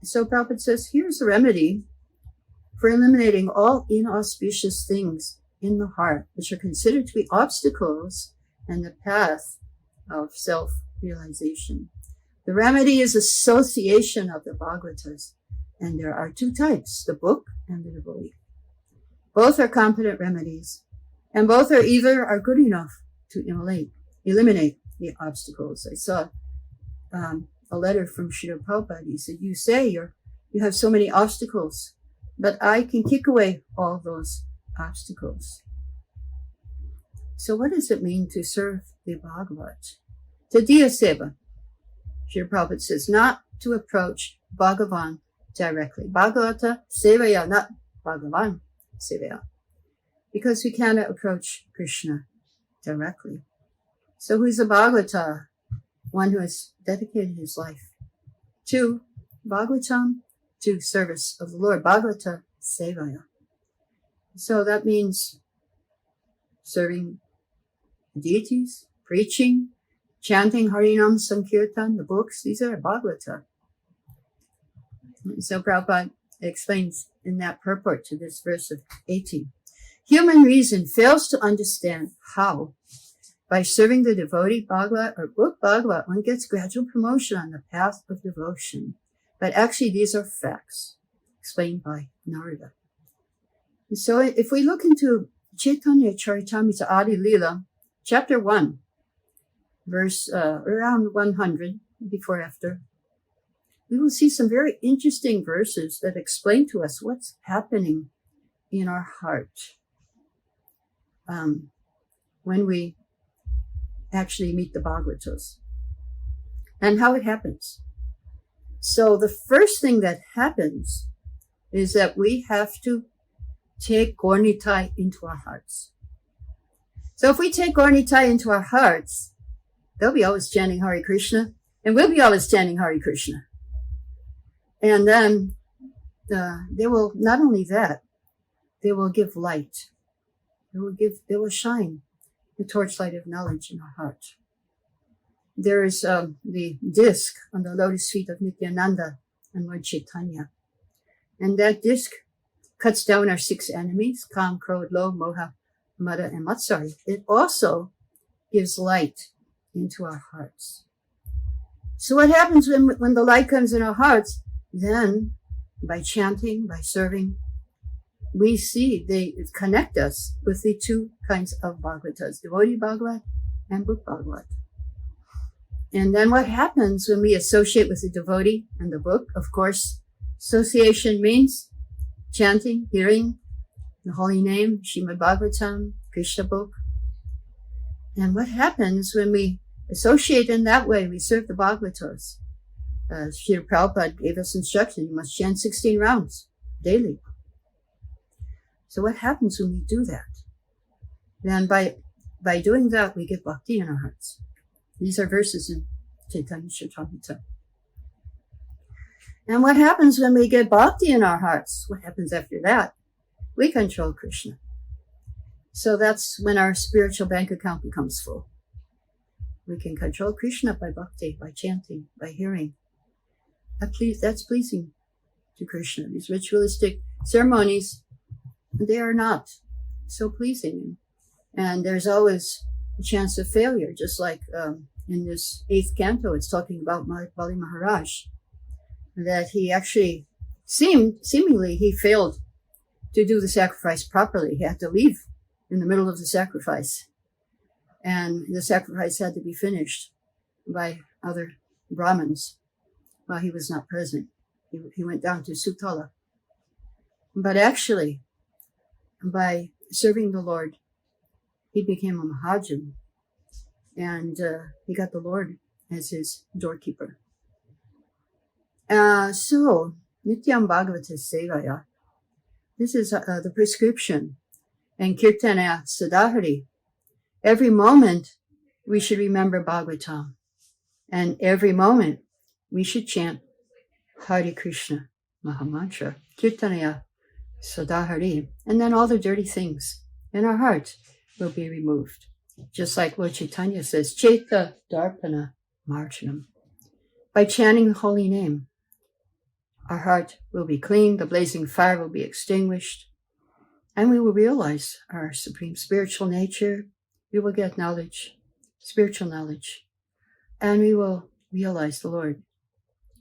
So Prabhupada says, here's a remedy for eliminating all inauspicious things in the heart, which are considered to be obstacles in the path of self-realization. The remedy is association of the Bhagavatas, and there are two types, the book and the devotee. Both are competent remedies, and both are either are good enough to eliminate the obstacles. I saw a letter from Srila Prabhupada. He said, you say you have so many obstacles, but I can kick away all those obstacles. So what does it mean to serve the Bhagavat? Tadiya Seva. Srila Prabhupada says, not to approach Bhagavan directly. Bhagavata Sevaya, not Bhagavan Sevaya. Because we cannot approach Krishna directly. So who is a Bhagavata? One who has dedicated his life to Bhagavatam, to service of the Lord. Bhagavata Sevaya. So that means serving deities, preaching, chanting Harinam Sankirtan, the books, these are Bhagavata. So Prabhupada explains in that purport to this verse of 18. Human reason fails to understand how, by serving the devotee Bhagavat or book Bhagavat, one gets gradual promotion on the path of devotion. But actually these are facts explained by Narada. And so if we look into Chaitanya Charitamrita Adi Lila, chapter 1, verse around 100, before after, we will see some very interesting verses that explain to us what's happening in our heart when we actually meet the Bhagavatas and how it happens. So the first thing that happens is that we have to take Gaura-Nitai into our hearts. So if we take Gaura-Nitai into our hearts, they'll be always chanting Hare Krishna, and we'll be always chanting Hare Krishna. And then they will, not only that, they will give light. They will shine the torchlight of knowledge in our heart. There is the disc on the lotus feet of Nityananda and Lord Chaitanya. And that disc cuts down our 6 enemies, Kam, Krodh, Lobh, Moha, Mada, and Matsari. It also gives light into our hearts. So what happens when the light comes in our hearts? Then, by chanting, by serving, we see they connect us with the 2 kinds of Bhagavatas, devotee Bhagavat and book Bhagavat. And then what happens when we associate with the devotee and the book? Of course, association means chanting, hearing the holy name, Srimad Bhagavatam, Krishna book. And what happens when we associate in that way? We serve the Bhagavatas. Srila Prabhupada gave us instruction, you must chant 16 rounds daily. So what happens when we do that? Then by doing that, we get bhakti in our hearts. These are verses in Chaitanya Charitamrita. And what happens when we get bhakti in our hearts? What happens after that? We control Krishna. So that's when our spiritual bank account becomes full. We can control Krishna by bhakti, by chanting, by hearing. That's pleasing to Krishna. These ritualistic ceremonies, they are not so pleasing. And there's always a chance of failure, just like in this 8th canto, it's talking about Bali Maharaj, that he actually seemingly he failed to do the sacrifice properly. He had to leave in the middle of the sacrifice. And the sacrifice had to be finished by other Brahmins while he was not present. He went down to Sutala. But actually, by serving the Lord, he became a Mahajan. And he got the Lord as his doorkeeper. So, Nityam Bhagavata Sevaya. This is the prescription. And Kirtanaya Sadahari. Every moment we should remember Bhagavatam. And every moment we should chant Hare Krishna Mahamantra. Kirtanaya Sadahari. And then all the dirty things in our heart will be removed. Just like Lord Chaitanya says, Chaita Darpana Marjanam. By chanting the holy name, our heart will be clean, the blazing fire will be extinguished, and we will realize our supreme spiritual nature. We will get knowledge, spiritual knowledge, and we will realize the Lord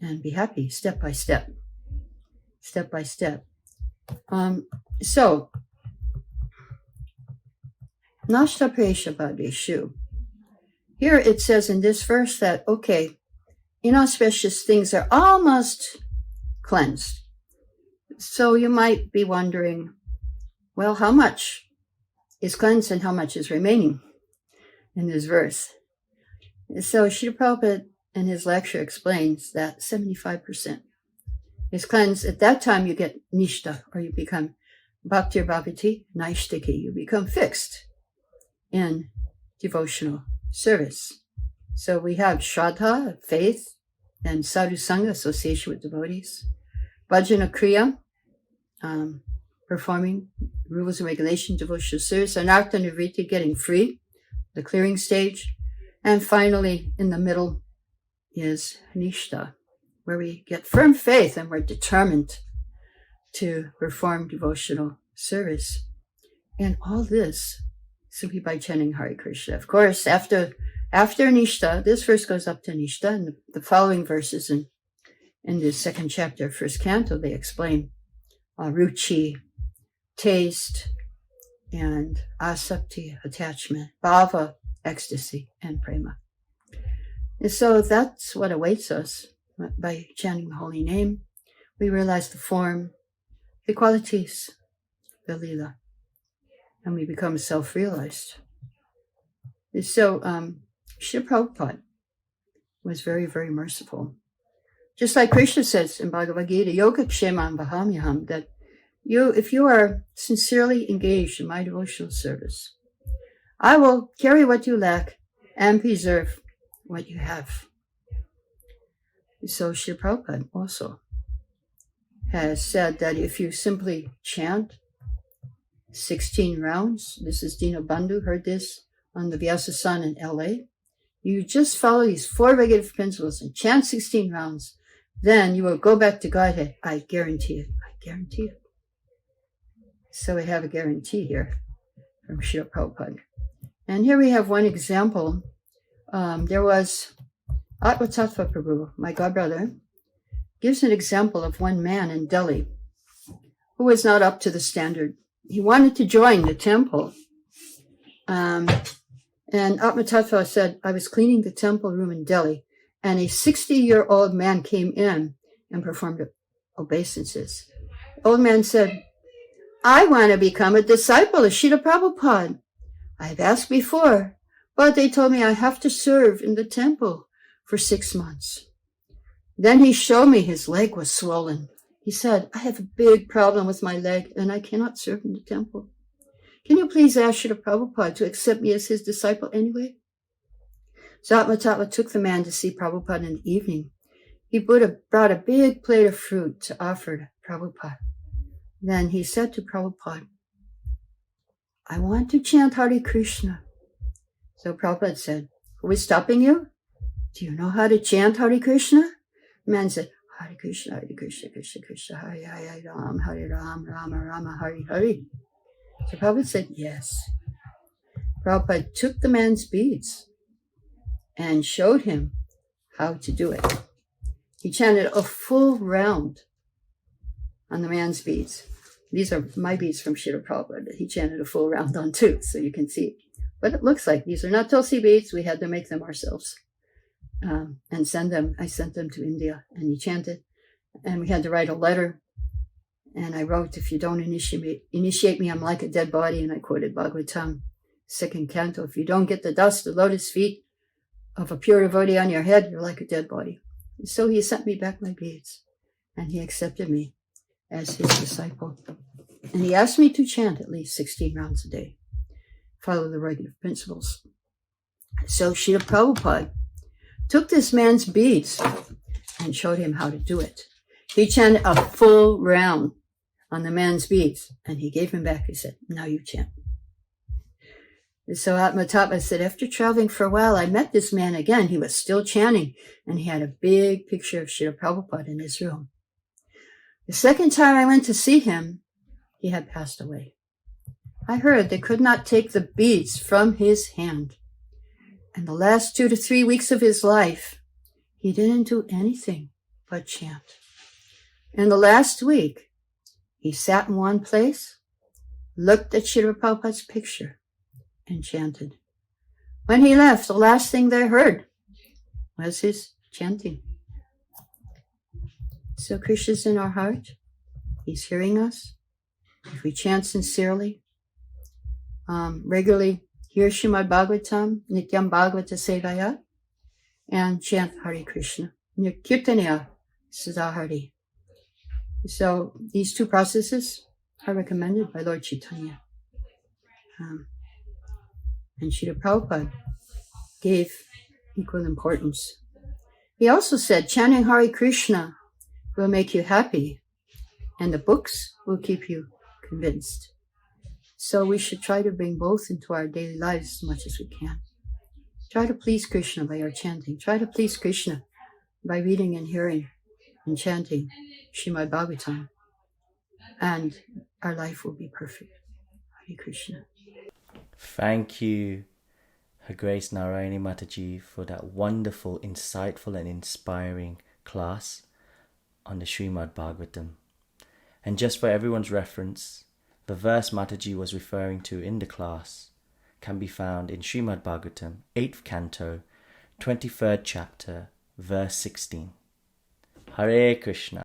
and be happy step by step. Step by step. So, Nashta Presha Bhadeshu. Here it says in this verse that, okay, inauspicious things are almost cleansed. So you might be wondering, well, how much is cleansed and how much is remaining in this verse? So Srila Prabhupada in his lecture explains that 75% is cleansed. At that time you get nishta, or you become bhaktir bhavati naishtiki. You become fixed in devotional service. So we have shraddha, faith, and sadhu sangha, association with devotees. Bhajana kriya, performing rules and regulations, devotional service. Anartha nivritti, getting free, the clearing stage. And finally, in the middle is nishta, where we get firm faith and we're determined to perform devotional service. And all this simply by chanting Hare Krishna. Of course, after nishta, this verse goes up to nishta, and the following verses in the 2nd chapter of 1st canto, they explain ruchi, taste, and asakti, attachment, bhava, ecstasy, and prema. And so that's what awaits us by chanting the holy name. We realize the form, the qualities, the lila, and we become self-realized. And so Srila Prabhupada was very, very merciful. Just like Krishna says in Bhagavad Gita, Yoga Ksheman Vahamyaham, that if you are sincerely engaged in my devotional service, I will carry what you lack and preserve what you have. So Srila Prabhupada also has said that if you simply chant 16 rounds, this is Dina Bandhu, heard this on the Vyasa-san in LA, you just follow these 4 regulative principles and chant 16 rounds, then you will go back to Godhead. I guarantee it. I guarantee it. So we have a guarantee here from Srila Prabhupada. And here we have one example. There was Atmatattva Prabhu, my godbrother, gives an example of one man in Delhi who was not up to the standard. He wanted to join the temple. And Atmatattva said, I was cleaning the temple room in Delhi, and a 60-year-old man came in and performed obeisances. The old man said, I want to become a disciple of Srila Prabhupada. I've asked before, but they told me I have to serve in the temple for 6 months. Then he showed me his leg was swollen. He said, I have a big problem with my leg and I cannot serve in the temple. Can you please ask Srila Prabhupada to accept me as his disciple anyway? So Atmatattva took the man to see Prabhupada in the evening. He brought a big plate of fruit to offer to Prabhupada. Then he said to Prabhupada, I want to chant Hare Krishna. So Prabhupada said, who is stopping you? Do you know how to chant Hare Krishna? The man said, Hare Krishna, Krishna Krishna, Hare Ram, Rama Rama, Hare Hare. So Prabhupada said, yes. Prabhupada took the man's beads and showed him how to do it. He chanted a full round on the man's beads. These are my beads from Srila Prabhupada that he chanted a full round on too, so you can see what it looks like. These are not Tulsi beads. We had to make them ourselves and send them. I sent them to India, and he chanted. And we had to write a letter. And I wrote, if you don't initiate me, I'm like a dead body. And I quoted Bhagavatam, 2nd canto. If you don't get the dust, the lotus feet of a pure devotee on your head, you're like a dead body. And so he sent me back my beads. And he accepted me as his disciple. And he asked me to chant at least 16 rounds a day. Follow the regular principles. So Srila Prabhupada took this man's beads and showed him how to do it. He chanted a full round on the man's beads, and he gave him back. He said, now you chant. And so Atmatapa said, after traveling for a while, I met this man again. He was still chanting, and he had a big picture of Srila Prabhupada in his room. The second time I went to see him, he had passed away. I heard they could not take the beads from his hand. And the last 2 to 3 weeks of his life, he didn't do anything but chant. And the last week, he sat in one place, looked at Srila Prabhupada's picture, and chanted. When he left, the last thing they heard was his chanting. So Krishna's in our heart. He's hearing us. If we chant sincerely, regularly hear Srimad Bhagavatam, Nityam Bhagavata Sevaya, and chant Hare Krishna. Kirtaniya Sadahari. So these two processes are recommended by Lord Chaitanya. And Srila Prabhupada gave equal importance. He also said, chanting Hare Krishna will make you happy, and the books will keep you convinced. So we should try to bring both into our daily lives as much as we can. Try to please Krishna by our chanting. Try to please Krishna by reading and hearing and chanting Srimad Bhagavatam. And our life will be perfect. Hare Krishna. Thank you, Her Grace Narayani Mataji, for that wonderful, insightful and inspiring class on the Srimad Bhagavatam. And just for everyone's reference, the verse Mataji was referring to in the class can be found in Srimad Bhagavatam, 8th canto, 23rd chapter, verse 16. Hare Krishna.